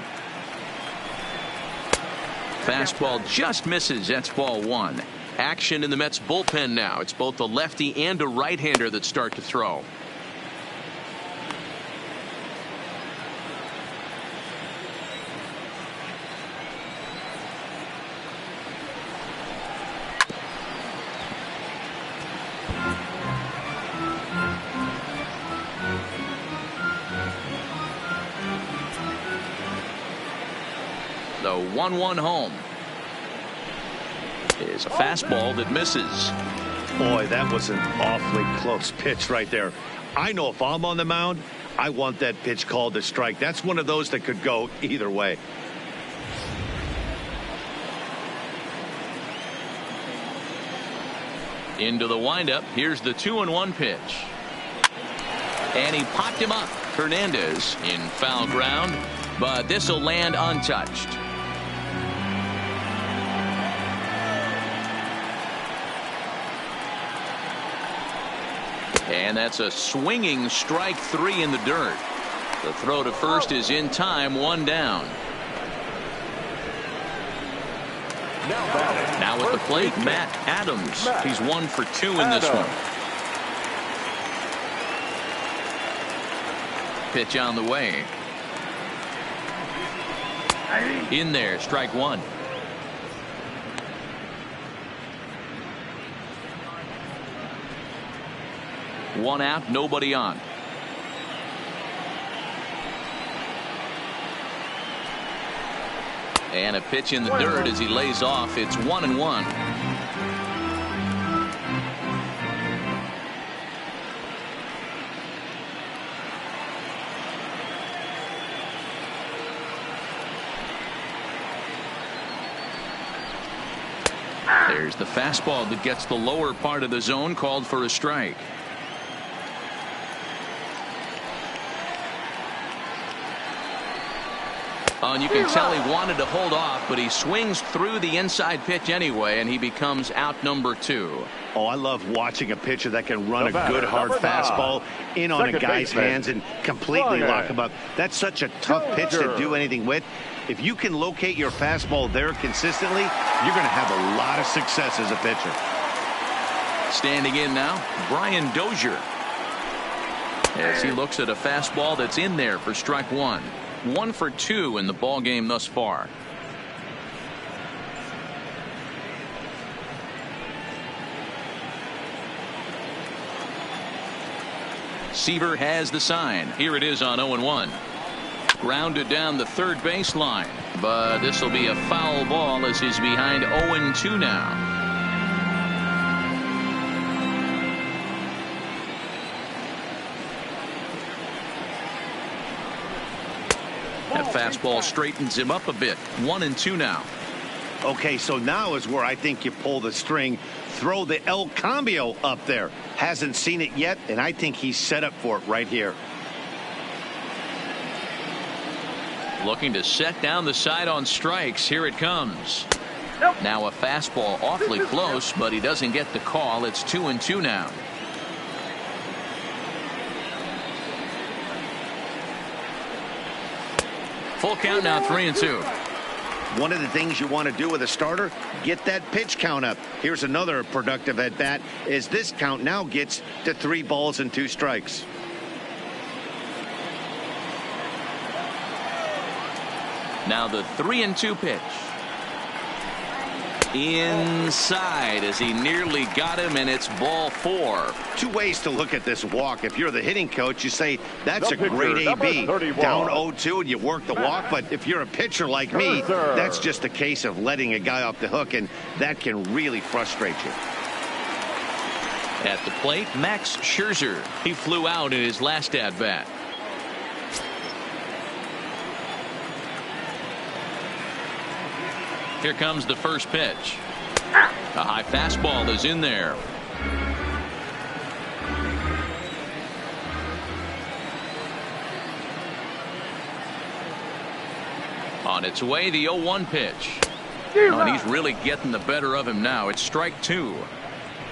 Fastball just misses. That's ball 1. Action in the Mets bullpen now. It's both a lefty and a right-hander that start to throw. The 1-1 home is a fastball that misses. Boy, that was an awfully close pitch right there. I know if I'm on the mound, I want that pitch called a strike. That's one of those that could go either way. Into the windup. Here's the 2-1 pitch. And he popped him up. Hernandez in foul ground, but this will land untouched. And that's a swinging strike 3 in the dirt. The throw to first is in time. 1 down. Now at the plate, Matt Adams. He's 1 for 2 in this one. Pitch on the way. In there, strike 1. One out, nobody on. And a pitch in the dirt as he lays off. It's 1-1. There's the fastball that gets the lower part of the zone, called for a strike. And you can tell he wanted to hold off, but he swings through the inside pitch anyway, and he becomes out number 2. Oh, I love watching a pitcher that can run a good hard fastball in on a guy's hands and completely lock him up. That's such a tough pitch to do anything with. If you can locate your fastball there consistently, you're going to have a lot of success as a pitcher. Standing in now, Brian Dozier. as he looks at a fastball that's in there for strike one. 1 for 2 in the ball game thus far. Seaver has the sign. Here it is on 0-1. Grounded down the third baseline, but this will be a foul ball as he's behind 0-2 now. That fastball straightens him up a bit. 1-2 now. Okay, so now is where I think you pull the string. Throw the El Cambio up there. Hasn't seen it yet, and I think he's set up for it right here. Looking to set down the side on strikes. Here it comes. Now a fastball awfully close, but he doesn't get the call. It's 2-2 now. Full count now, 3-2. One of the things you want to do with a starter, get that pitch count up. Here's another productive at bat, as this count now gets to 3 balls and 2 strikes. Now the 3-2 pitch. Inside as he nearly got him, and it's ball 4. 2 ways to look at this walk. If you're the hitting coach, you say that's a great AB. Down 0-2 and you work the walk. But if you're a pitcher like me, that's just a case of letting a guy off the hook, and that can really frustrate you. At the plate, Max Scherzer. He flew out in his last at bat. Here comes the first pitch. A high fastball is in there. On its way, the 0-1 pitch. Oh, and he's really getting the better of him now. It's strike 2.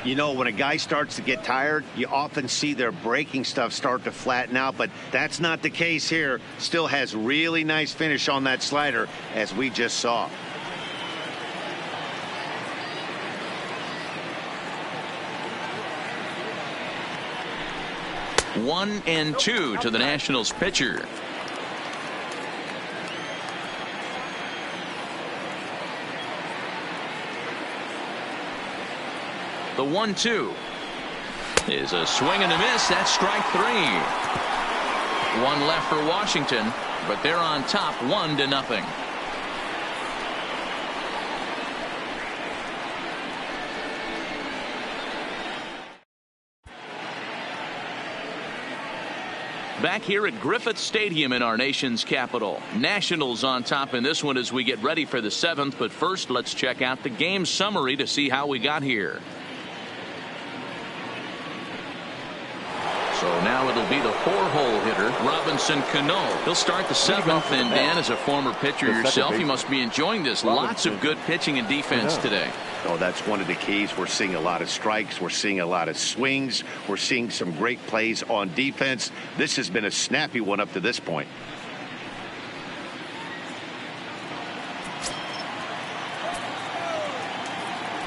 You know, when a guy starts to get tired, you often see their breaking stuff start to flatten out, but that's not the case here. Still has really nice finish on that slider, as we just saw. One and 2 to the Nationals pitcher. The 1-2 is a swing and a miss. That's strike 3. 1 left for Washington, but they're on top 1-0. Back here at Griffith Stadium in our nation's capital. Nationals on top in this one as we get ready for the 7th. But first, let's check out the game summary to see how we got here. So now it'll be the 4-hole hitter, Robinson Cano. He'll start the 7th, and Dan, as a former pitcher yourself, you must be enjoying this. Lots of good pitching and defense today. Oh, that's one of the keys. We're seeing a lot of strikes. We're seeing a lot of swings. We're seeing some great plays on defense. This has been a snappy one up to this point.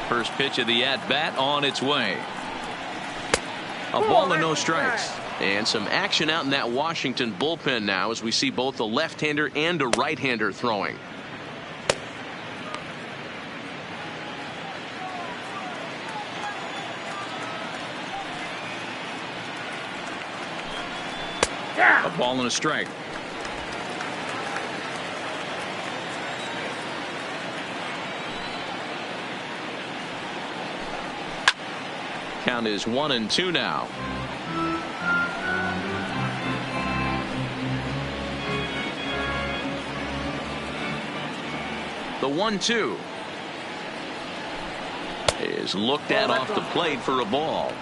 First pitch of the at-bat on its way. A ball and no strikes. And some action out in that Washington bullpen now as we see both a left-hander and a right-hander throwing. A ball and a strike. Count is 1-2 now. The 1-2 is looked at off the plate for a ball.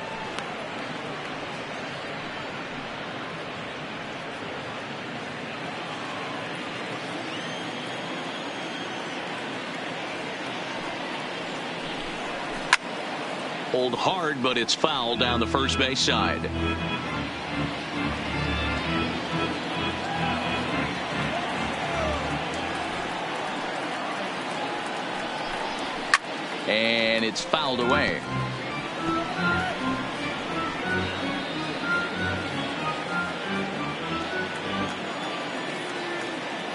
Hold hard, but it's foul down the first base side. And it's fouled away.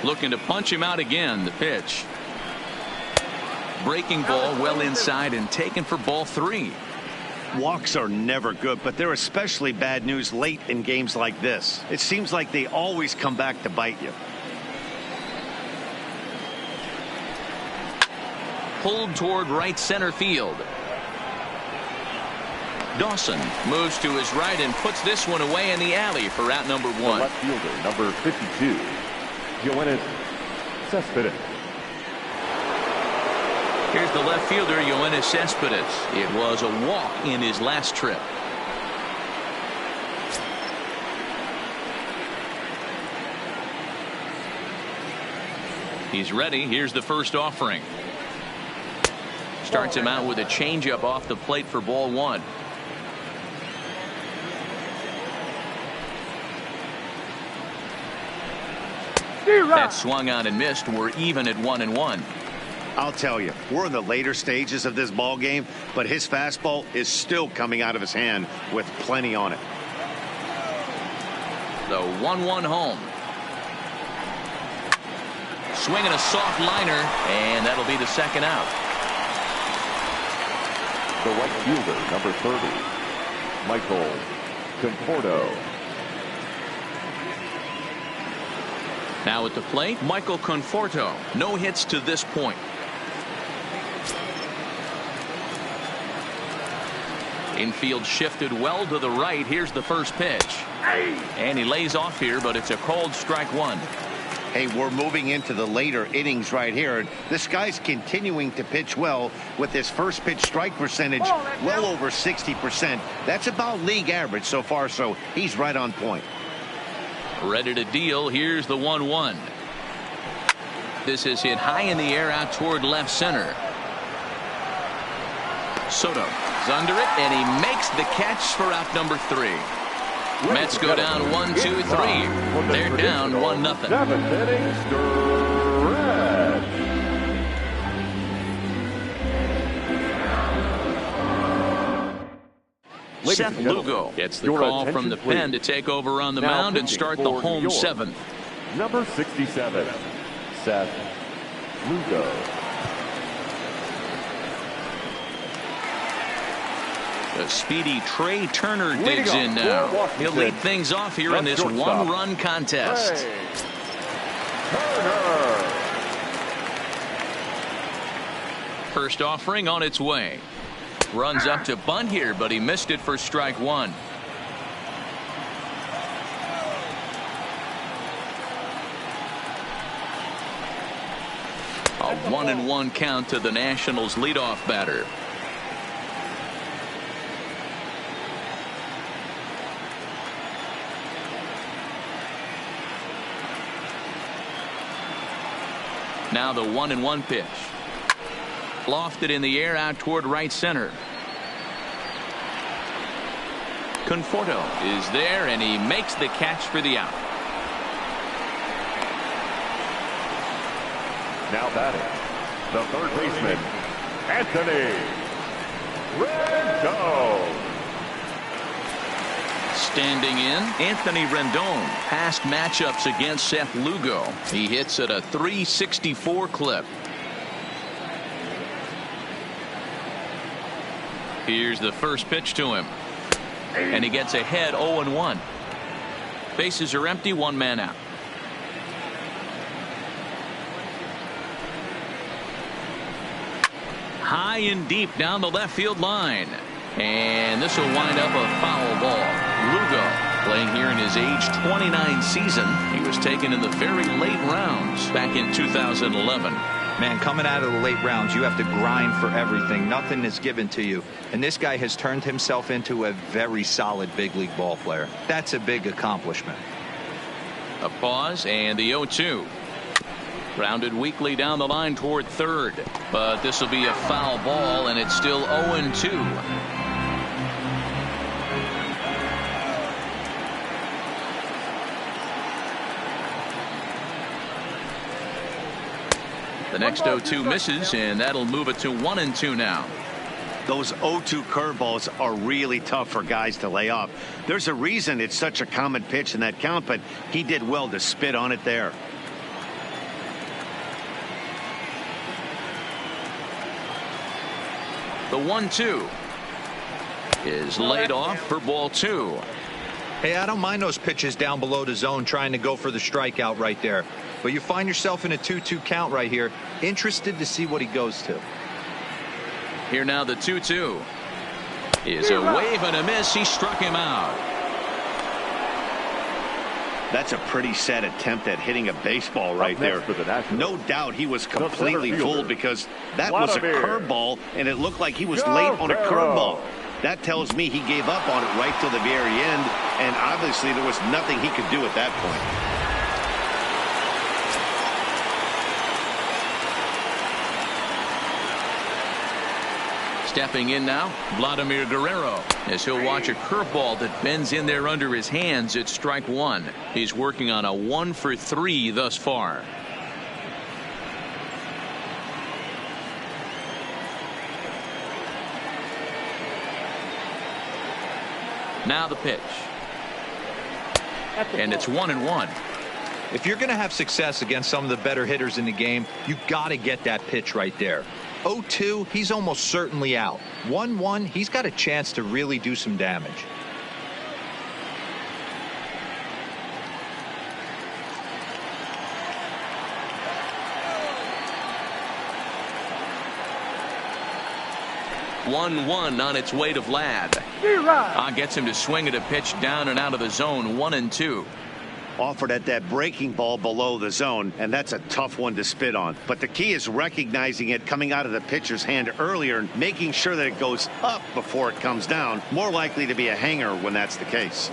Looking to punch him out again. The pitch. Breaking ball well inside and taken for ball 3. Walks are never good, but they're especially bad news late in games like this. It seems like they always come back to bite you. Pulled toward right center field. Dawson moves to his right and puts this one away in the alley for out number 1. The left fielder, number 52, Yoenis Cespedes. Here's the left fielder, Yoenis Cespedes. It was a walk in his last trip. He's ready. Here's the first offering. Starts him out with a changeup off the plate for ball 1. That swung on and missed. We're even at 1-1. I'll tell you, we're in the later stages of this ball game, but his fastball is still coming out of his hand with plenty on it. The 1-1 home. Swinging a soft liner, and that'll be the second out. The right fielder, number 30, Michael Conforto. Now at the plate, Michael Conforto. No hits to this point. Infield shifted well to the right. Here's the first pitch. And he lays off here, but it's a called strike 1. Hey, we're moving into the later innings right here. This guy's continuing to pitch well with his first pitch strike percentage well over 60%. That's about league average so far, so he's right on point. Ready to deal. Here's the 1-1. This is hit high in the air out toward left center. Soto is under it, and he makes the catch for out number 3. Mets go down 1-2-3. They're down 1-0. 7th inning stretch. Seth Lugo gets the call from the pen to take over on the mound and start the home 7th. Number 67, Seth Lugo. The speedy Trey Turner digs in now. He'll lead things off here in this one-run contest. Turner. First offering on its way. Runs up to bunt here, but he missed it for strike 1. A 1-1 count to the Nationals leadoff batter. Now the 1-1 pitch. Lofted in the air out toward right center. Conforto is there, and he makes the catch for the out. Now batting, the third baseman, Anthony Rendon. Standing in, Anthony Rendon. Past matchups against Seth Lugo. He hits at a .364 clip. Here's the first pitch to him. And he gets ahead 0-1. Bases are empty, 1 man out. High and deep down the left field line. And this will wind up a foul ball. Lugo playing here in his age 29 season. He was taken in the very late rounds back in 2011. Man, coming out of the late rounds, you have to grind for everything. Nothing is given to you. And this guy has turned himself into a very solid big league ball player. That's a big accomplishment. A pause and the 0-2. Grounded weakly down the line toward third. But this will be a foul ball, and it's still 0-2. The next 0-2 misses, and that'll move it to 1-2 now. Those 0-2 curveballs are really tough for guys to lay off. There's a reason it's such a common pitch in that count, but he did well to spit on it there. The 1-2 is laid off for ball 2. Hey, I don't mind those pitches down below the zone trying to go for the strikeout right there. But you find yourself in a 2-2 count right here. Interested to see what he goes to. Here now the 2-2 is a wave and a miss. He struck him out. That's a pretty sad attempt at hitting a baseball right there. No doubt he was completely fooled because that was a curveball and it looked like he was late on a curveball. That tells me he gave up on it right till the very end, and obviously there was nothing he could do at that point. Stepping in now, Vladimir Guerrero, as he'll watch a curveball that bends in there under his hands at strike 1. He's working on a 1-for-3 thus far. Now the pitch. And it's 1-1. If you're going to have success against some of the better hitters in the game, you got to get that pitch right there. 0-2, he's almost certainly out. 1-1, he's got a chance to really do some damage. One on its way to Vlad. Gets him to swing at a pitch down and out of the zone. 1-2. Offered at that breaking ball below the zone, and that's a tough one to spit on. But the key is recognizing it coming out of the pitcher's hand earlier and making sure that it goes up before it comes down. More likely to be a hanger when that's the case.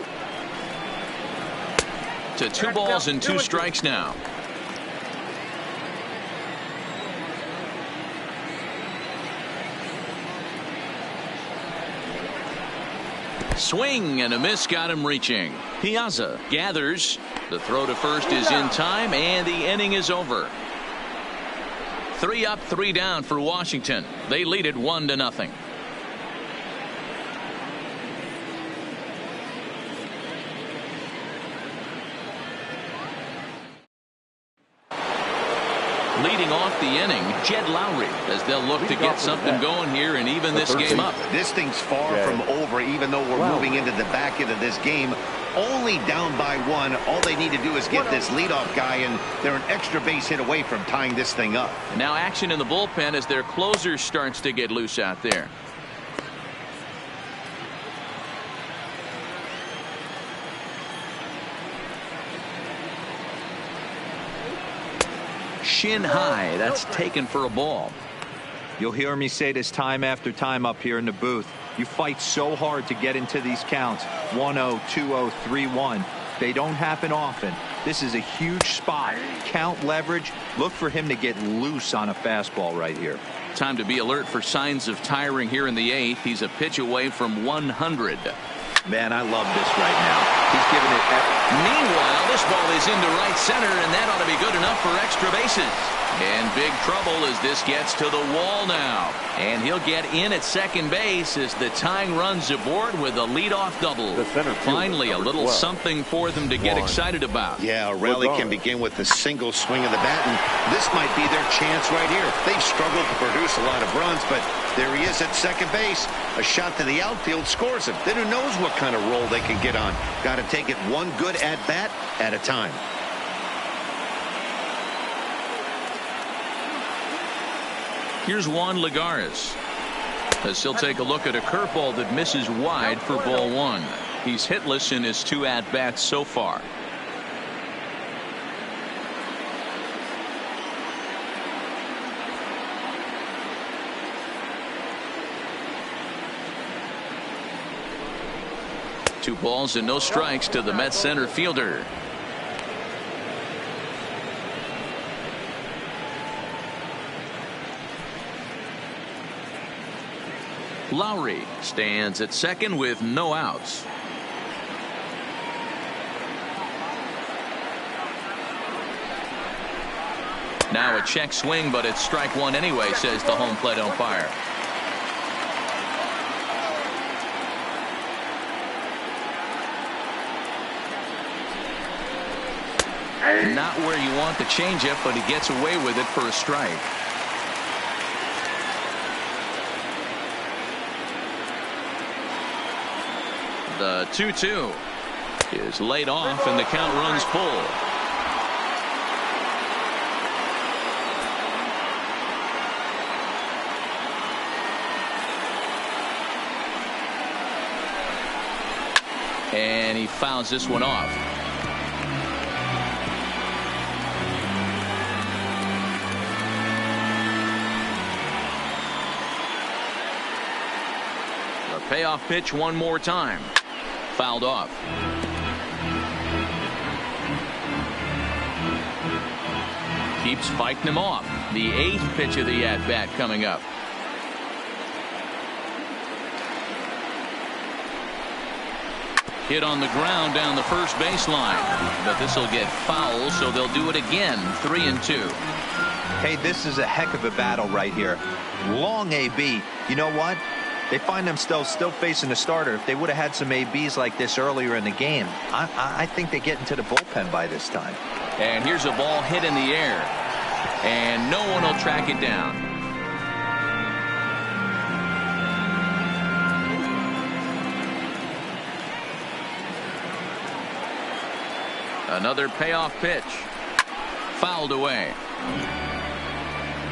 To 2 balls and 2 strikes now. Swing and a miss got him reaching. Piazza gathers. The throw to first is in time, and the inning is over. 3 up, 3 down for Washington. They lead it 1-0. Leading off the inning, Jed Lowry, as they'll look to get something going here and even this game up. This thing's far from over, even though we're moving into the back end of this game. Only down by 1. All they need to do is get this leadoff guy, and they're an extra base hit away from tying this thing up. And now action in the bullpen as their closer starts to get loose out there. Shin high. That's taken for a ball. You'll hear me say this time after time up here in the booth. You fight so hard to get into these counts. 1-0, 2-0, 3-1. They don't happen often. This is a huge spot. Count leverage. Look for him to get loose on a fastball right here. Time to be alert for signs of tiring here in the 8th. He's a pitch away from 100. Man, I love this right now. He's giving it. Meanwhile, this ball is into right center, and that ought to be good enough for extra bases. In big trouble as this gets to the wall now. And he'll get in at second base as the tying runs aboard with a leadoff double. Finally, a little something for them to get excited about. Yeah, a rally can begin with a single swing of the bat, and this might be their chance right here. They've struggled to produce a lot of runs, but there he is at second base. A shot to the outfield scores him. Then who knows what kind of roll they can get on. Got to take it one good at-bat at a time. Here's Juan Lagares, as he'll take a look at a curveball that misses wide for ball 1. He's hitless in his 2 at-bats so far. Two balls and no strikes to the Mets center fielder. Lowry stands at second with no outs. Now a check swing, but it's strike 1 anyway, says the home plate umpire. Not where you want the changeup, but he gets away with it for a strike. The 2-2 is laid off, and the count runs full. And he fouls this one off. The payoff pitch one more time. Fouled off. Keeps fighting him off. The 8th pitch of the at-bat coming up. Hit on the ground down the first baseline, but this will get foul, so they'll do it again. 3-2. Hey, this is a heck of a battle right here. Long AB. You know what? They find themselves still facing a starter. If they would have had some ABs like this earlier in the game, I think they get into the bullpen by this time. And here's a ball hit in the air, and no one will track it down. Another payoff pitch. Fouled away.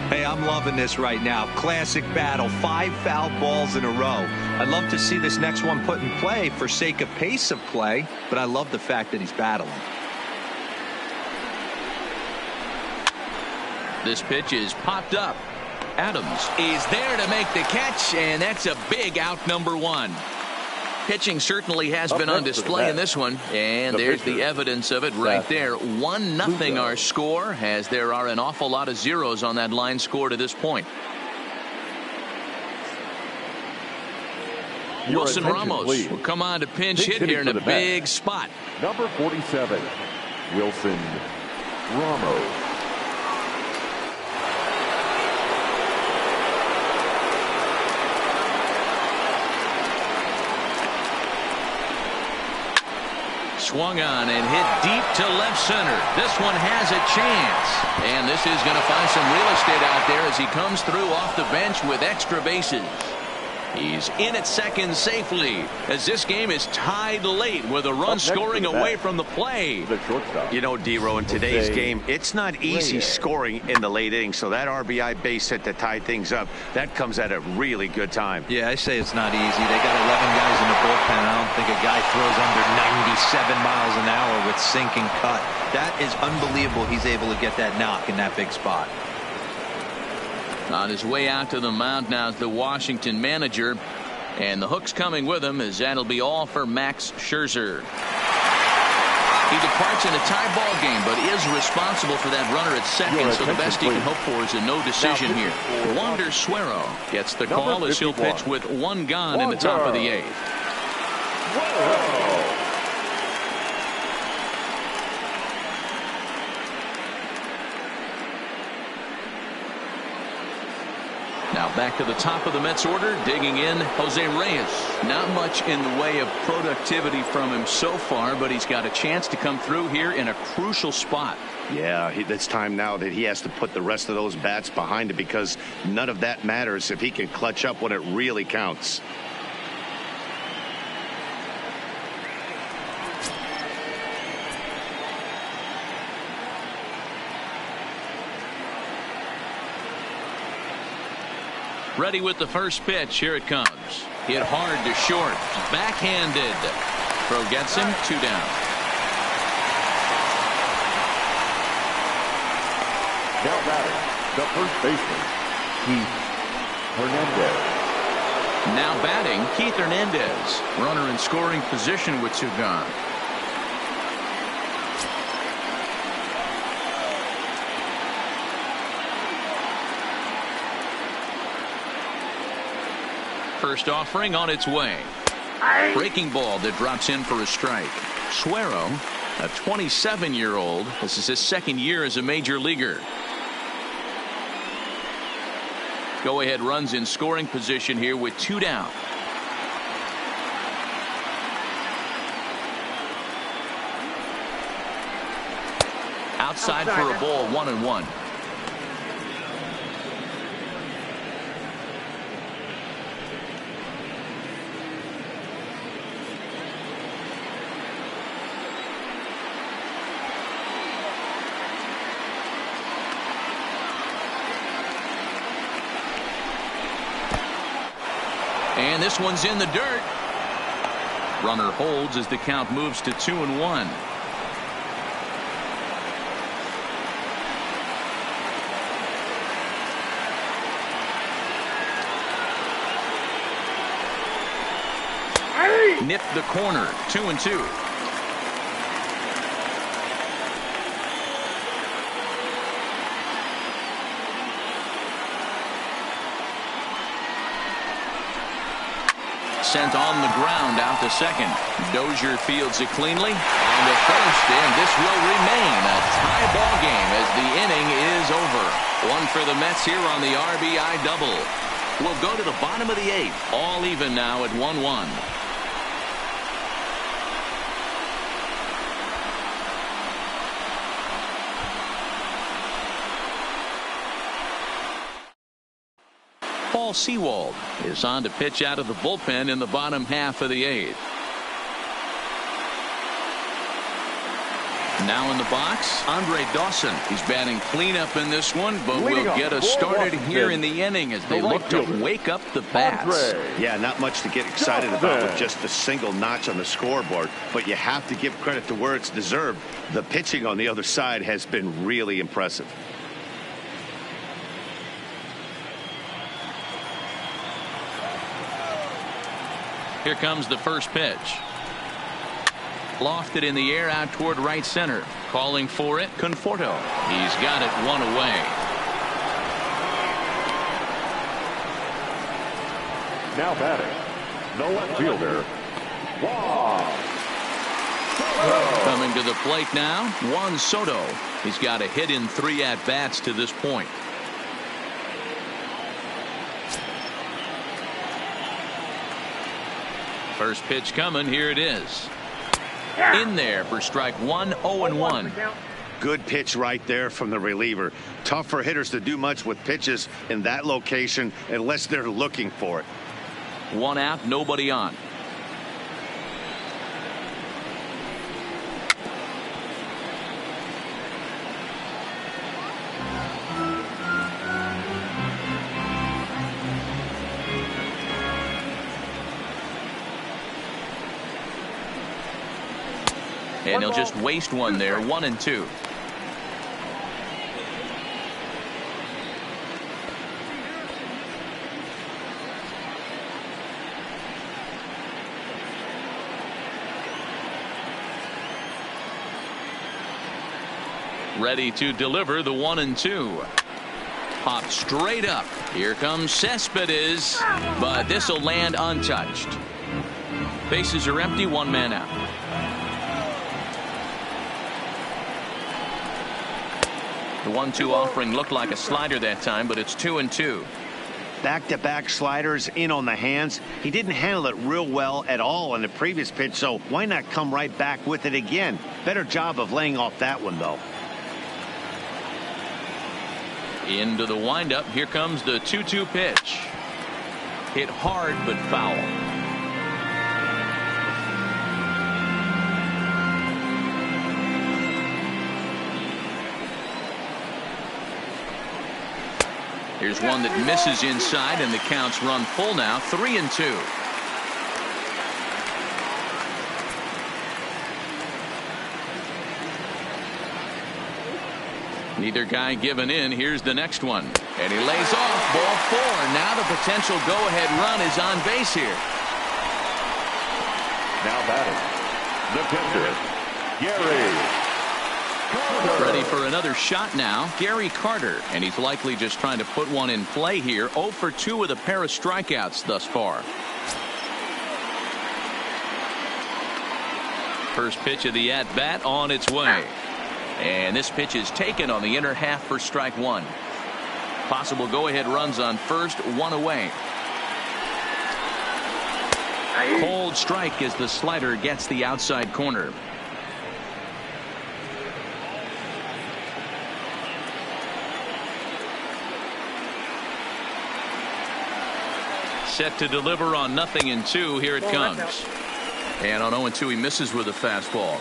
Hey, I'm loving this right now. Classic battle. 5 foul balls in a row. I'd love to see this next one put in play for sake of pace of play, but I love the fact that he's battling. This pitch is popped up. Adams is there to make the catch, and that's a big out, number 1. Pitching certainly has been on display in this one, and there's the evidence of it right there. 1-0 our score, as there are an awful lot of zeros on that line score to this point. Wilson Ramos will come on to pinch hit here in a big spot. Number 47, Wilson Ramos. Swung on and hit deep to left center. This one has a chance, and this is going to find some real estate out there as he comes through off the bench with extra bases. He's in at second safely as this game is tied late with a run scoring away from the play. You know, D-Row, in today's game, it's not easy scoring in the late innings, so that RBI base hit to tie things up, that comes at a really good time. Yeah, I say it's not easy. They got 11 guys in the bullpen. I don't think a guy throws under 97 miles an hour with sink and cut. That is unbelievable. He's able to get that knock in that big spot. On his way out to the mound now is the Washington manager, and the hook's coming with him, as that'll be all for Max Scherzer. He departs in a tie ball game, but is responsible for that runner at second, so the best he can hope for is a no decision here. Wander Suero gets the call as he'll pitch with 1 gone in the top of the 8th. Now back to the top of the Mets order, digging in Jose Reyes. Not much in the way of productivity from him so far, but he's got a chance to come through here in a crucial spot. Yeah, it's time now that he has to put the rest of those bats behind it, because none of that matters if he can clutch up when it really counts. Ready with the first pitch. Here it comes. Hit hard to short. Backhanded. Throw gets him. 2 down. Now batting, the first baseman, Keith Hernandez. Now batting, Keith Hernandez. Runner in scoring position with 2 gone. First offering on its way. Breaking ball that drops in for a strike. Suero, a 27-year-old. This is his 2nd year as a major leaguer. Go ahead runs in scoring position here with 2 down. Outside for a ball, 1-1. And this one's in the dirt. Runner holds as the count moves to 2-1. Nipped the corner. 2-2. Sent on the ground out to second. Dozier fields it cleanly. And to first, and this will remain a tie ball game as the inning is over. One for the Mets here on the RBI double. We'll go to the bottom of the eighth. All even now at 1-1. Paul Sewald is on to pitch out of the bullpen in the bottom half of the eighth. Now in the box, Andre Dawson. He's batting cleanup in this one, but will get us started here in the inning as they look to wake up the bats. Yeah, not much to get excited about with just a single notch on the scoreboard, but you have to give credit to where it's deserved. The pitching on the other side has been really impressive. Here comes the first pitch. Lofted in the air out toward right center. Calling for it, Conforto. He's got it one away. Now batting, the left fielder, Juan. Coming to the plate now, Juan Soto. He's got a hit in 3 at-bats to this point. First pitch coming. Here it is. In there for strike one. 0-1. Good pitch right there from the reliever. Tough for hitters to do much with pitches in that location unless they're looking for it. 1 out, nobody on. And he'll just waste one there. 1-2. Ready to deliver the 1-2. Popped straight up. Here comes Cespedes, but this will land untouched. Bases are empty. 1 man out. The 1-2 offering looked like a slider that time, but it's 2-2. Back-to-back sliders in on the hands. He didn't handle it real well at all in the previous pitch, so why not come right back with it again? Better job of laying off that one, though. Into the windup. Here comes the 2-2 pitch. Hit hard but foul. Here's one that misses inside, and the count's run full now. 3-2. Neither guy giving in. Here's the next one. And he lays off. Ball 4. Now the potential go-ahead run is on base here. Now batting, the pitcher, Gary. Ready for another shot now, Gary Carter, and he's likely just trying to put one in play here. 0 for 2 with a pair of strikeouts thus far. First pitch of the at-bat on its way. And this pitch is taken on the inner half for strike 1. Possible go-ahead runs on first, 1 away. Cold strike as the slider gets the outside corner. Set to deliver on 0-2. Here it comes. And on 0-2 he misses with a fastball.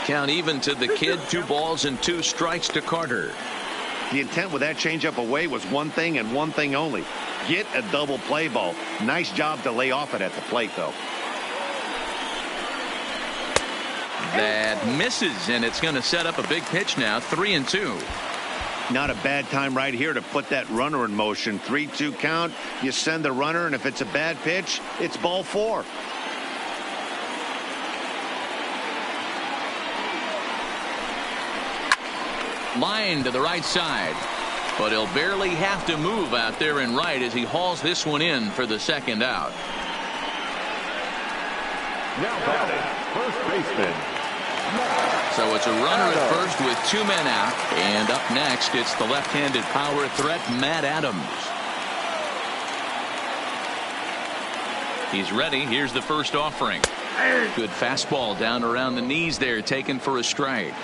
Count even to the kid. 2 balls and 2 strikes to Carter. The intent with that changeup away was one thing and one thing only. Get a double play ball. Nice job to lay off it at the plate, though. That misses, and it's going to set up a big pitch now. 3-2. Not a bad time right here to put that runner in motion. 3-2 count. You send the runner, and if it's a bad pitch, it's ball 4. Line to the right side, but he'll barely have to move out there in right as he hauls this one in for the second out. Now batting, first baseman. So it's a runner at first with 2 men out, and up next it's the left-handed power threat Matt Adams. He's ready. Here's the first offering. Good fastball down around the knees there, taken for a strike.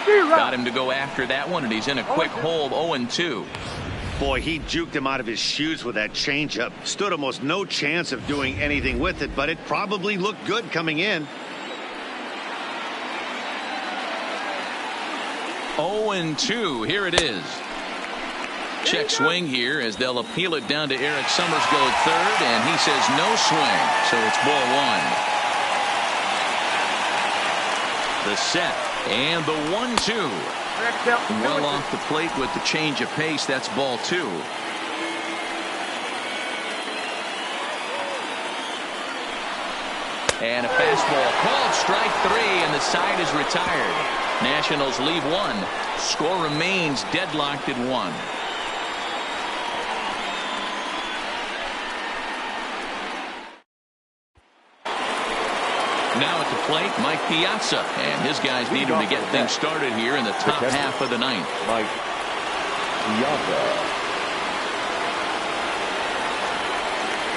Got him to go after that one, and he's in a quick hole. 0-2. Boy, he juked him out of his shoes with that changeup. Stood almost no chance of doing anything with it, but it probably looked good coming in. 0-2. Here it is. Check swing here as they'll appeal it down to Eric Summersgo at third, and he says no swing, so it's ball 1. The set and the 1-2. Well off the plate with the change of pace. That's ball 2. And a fastball called strike 3, and the side is retired. Nationals leave 1. Score remains deadlocked at 1. Now at the plate, Mike Piazza, and his guys need him to get things started here in the top half of the 9th. Mike Piazza.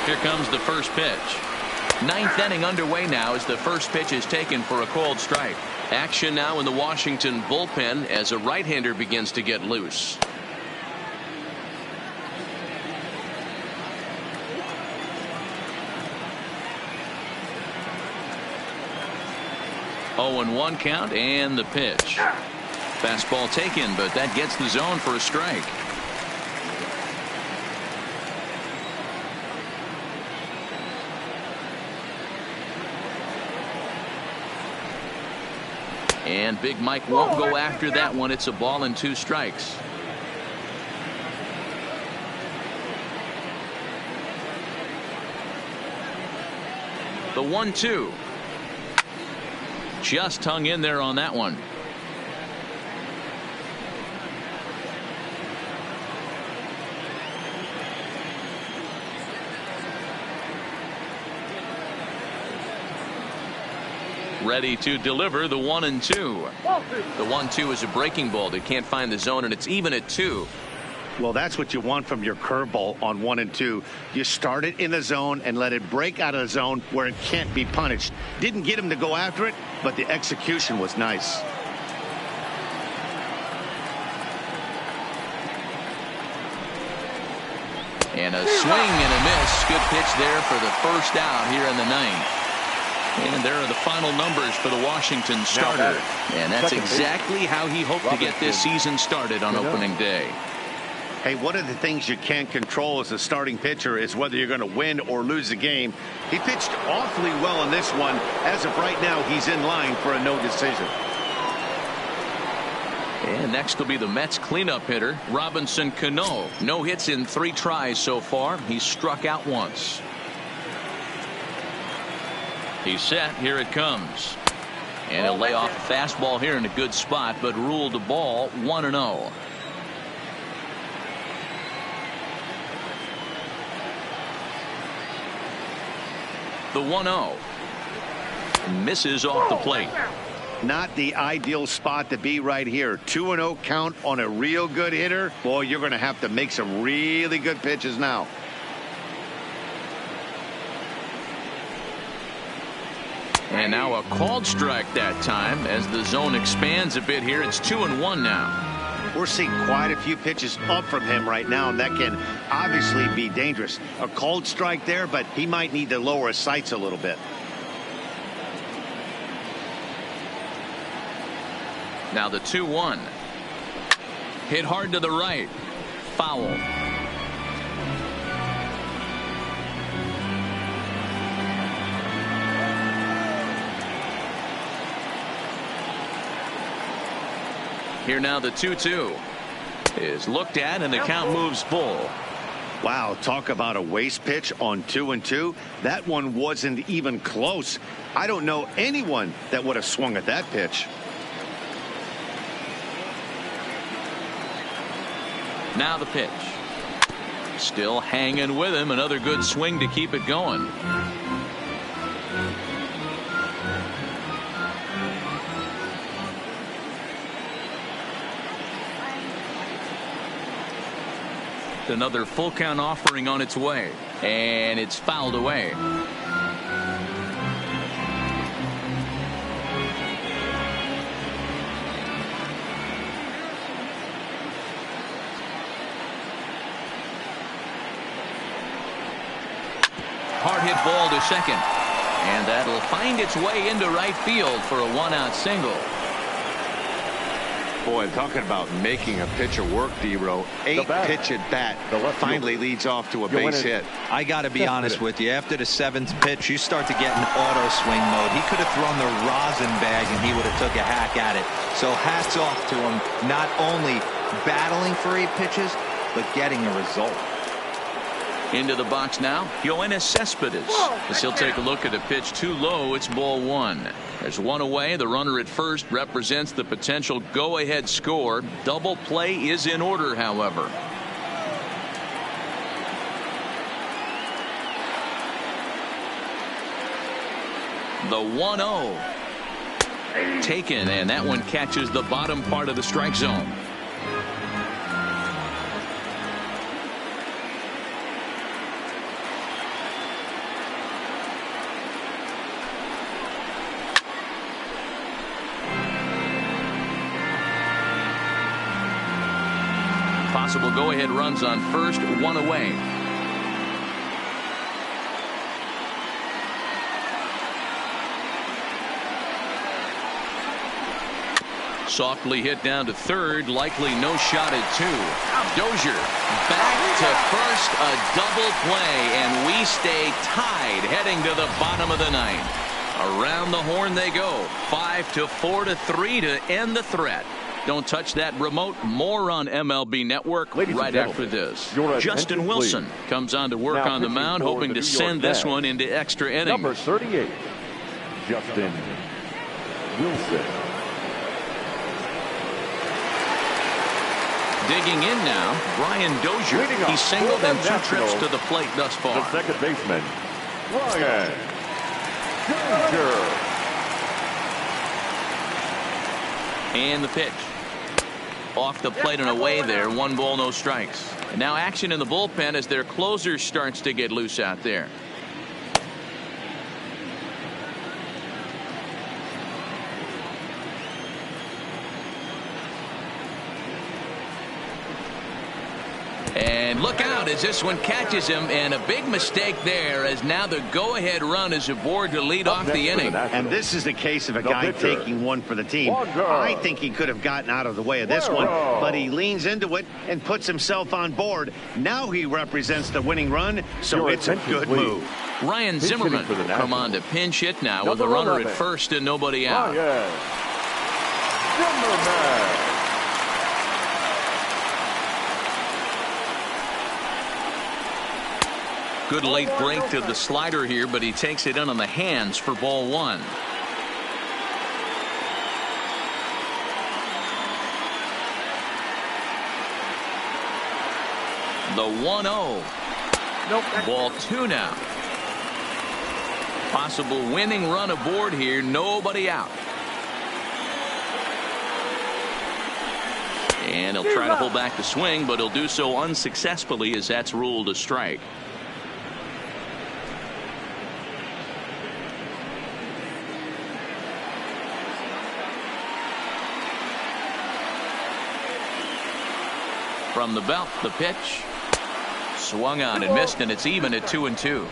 Here comes the first pitch. 9th inning underway now as the first pitch is taken for a called strike. Action now in the Washington bullpen as a right-hander begins to get loose. And 1 count, and the pitch. Fastball taken, but that gets the zone for a strike. And Big Mike won't go after that one. It's a ball and 2 strikes. The 1-2. Just hung in there on that one. Ready to deliver the 1-2. The 1-2 is a breaking ball that can't find the zone, and it's even at 2. Well, that's what you want from your curveball on 1 and 2. You start it in the zone and let it break out of the zone where it can't be punished. Didn't get him to go after it, but the execution was nice. And a swing and a miss. Good pitch there for the first out here in the 9th. And there are the final numbers for the Washington starter. And that's exactly how he hoped to get this season started on opening day. Hey, one of the things you can't control as a starting pitcher is whether you're going to win or lose the game. He pitched awfully well in this one. As of right now, he's in line for a no decision. And next will be the Mets cleanup hitter, Robinson Cano. No hits in 3 tries so far. He's struck out once. He's set. Here it comes. And he'll lay off a fastball here in a good spot, but ruled the ball 1-0. The 1-0 misses off the plate. Not the ideal spot to be right here. 2-0 count on a real good hitter. Boy, you're going to have to make some really good pitches now. And now a called strike that time as the zone expands a bit here. It's 2-1 now. We're seeing quite a few pitches up from him right now, and that can obviously be dangerous. A called strike there, but he might need to lower his sights a little bit. Now the 2-1. Hit hard to the right. Foul. Here now the 2-2 is looked at, and the count moves full. Wow, talk about a waste pitch on 2-2. That one wasn't even close. I don't know anyone that would have swung at that pitch. Now the pitch. Still hanging with him. Another good swing to keep it going. Another full count offering on its way, and it's fouled away. Hard hit ball to second, and that'll find its way into right field for a 1-out single. Boy, talking about making a pitcher work, D-Row. 8 pitch at bat finally leads off to a base hit. I got to be honest with you. After the 7th pitch, you start to get in auto swing mode. He could have thrown the rosin bag and he would have took a hack at it. So hats off to him, not only battling for 8 pitches, but getting a result. Into the box now, Yoenis Cespedes. As he'll take a look at a pitch too low, it's ball 1. There's one away. The runner at first represents the potential go-ahead score. Double play is in order, however. The 1-0 taken, and that one catches the bottom part of the strike zone. Possible go-ahead runs on first, 1 away. Softly hit down to third, likely no shot at 2. Dozier back to first, a double play, and we stay tied heading to the bottom of the 9th. Around the horn they go, 5-4 to 3 to end the threat. Don't touch that remote. More on MLB Network right after this. Justin Wilson comes on to work on the mound, hoping to send this one into extra innings. Number 38, Justin Wilson. Digging in now, Brian Dozier. He singled in 2 trips to the plate thus far. The second baseman, Brian Dozier. And the pitch. Off the plate and away there. 1 ball, no strikes. And now action in the bullpen as their closer starts to get loose out there. And look out as this one catches him, and a big mistake there as now the go-ahead run is aboard to lead off the inning. And this is the case of a guy taking one for the team. I think he could have gotten out of the way of this one, but he leans into it and puts himself on board. Now he represents the winning run, so it's a good move. Ryan Zimmerman come on to pinch hit now with a runner at first and nobody out. Zimmerman. Good late break to the slider here, but he takes it in on the hands for ball 1. The 1-0. Ball 2 now. Possible winning run aboard here. Nobody out. And he'll try to hold back the swing, but he'll do so unsuccessfully as that's ruled a strike. From the belt, the pitch. Swung on and missed, and it's even at 2-2.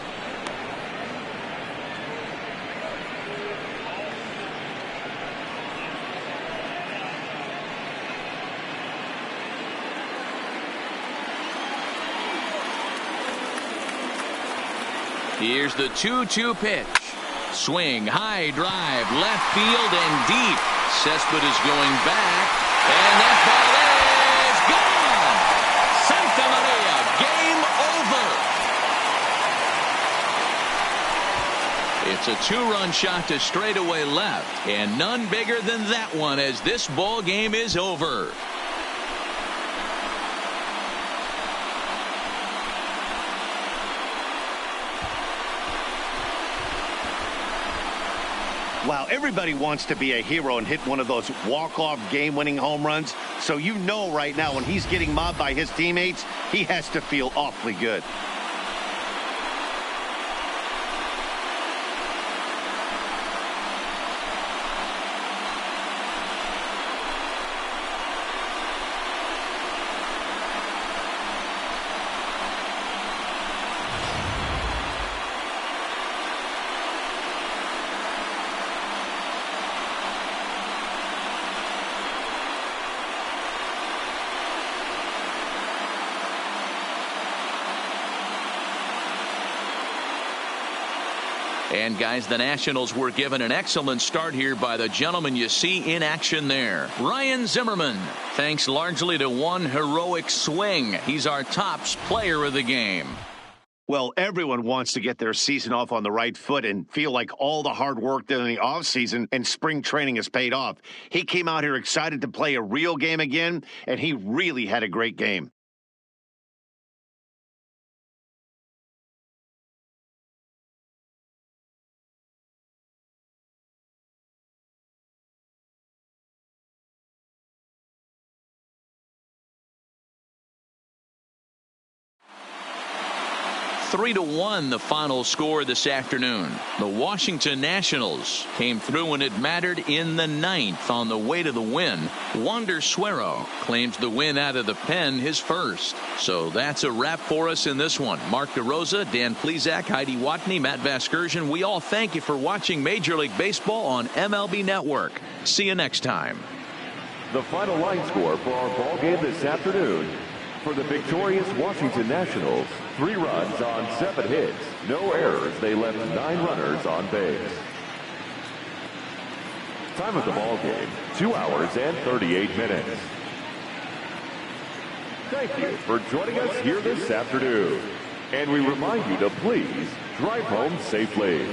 Here's the 2-2 pitch. Swing, high drive, left field and deep. Cespedes is going back, and that ball is gone. Santa Maria, game over. It's a 2-run shot to straightaway left, and none bigger than that one as this ball game is over. Wow, everybody wants to be a hero and hit one of those walk-off game-winning home runs. So you know right now when he's getting mobbed by his teammates, he has to feel awfully good. And guys, the Nationals were given an excellent start here by the gentleman you see in action there. Ryan Zimmerman, thanks largely to one heroic swing. He's our tops player of the game. Well, everyone wants to get their season off on the right foot and feel like all the hard work done in the offseason and spring training has paid off. He came out here excited to play a real game again, and he really had a great game. Three to 1 the final score this afternoon. The Washington Nationals came through when it mattered in the 9th on the way to the win. Wander Suero claims the win out of the pen, his first. So that's a wrap for us in this one. Mark DeRosa, Dan Plesac, Heidi Watney, Matt Vasgersian. We all thank you for watching Major League Baseball on MLB Network. See you next time. The final line score for our ball game this afternoon. For the victorious Washington Nationals, 3 runs on 7 hits, no errors. They left 9 runners on base. Time of the ball game, 2 hours and 38 minutes. Thank you for joining us here this afternoon. And we remind you to please drive home safely.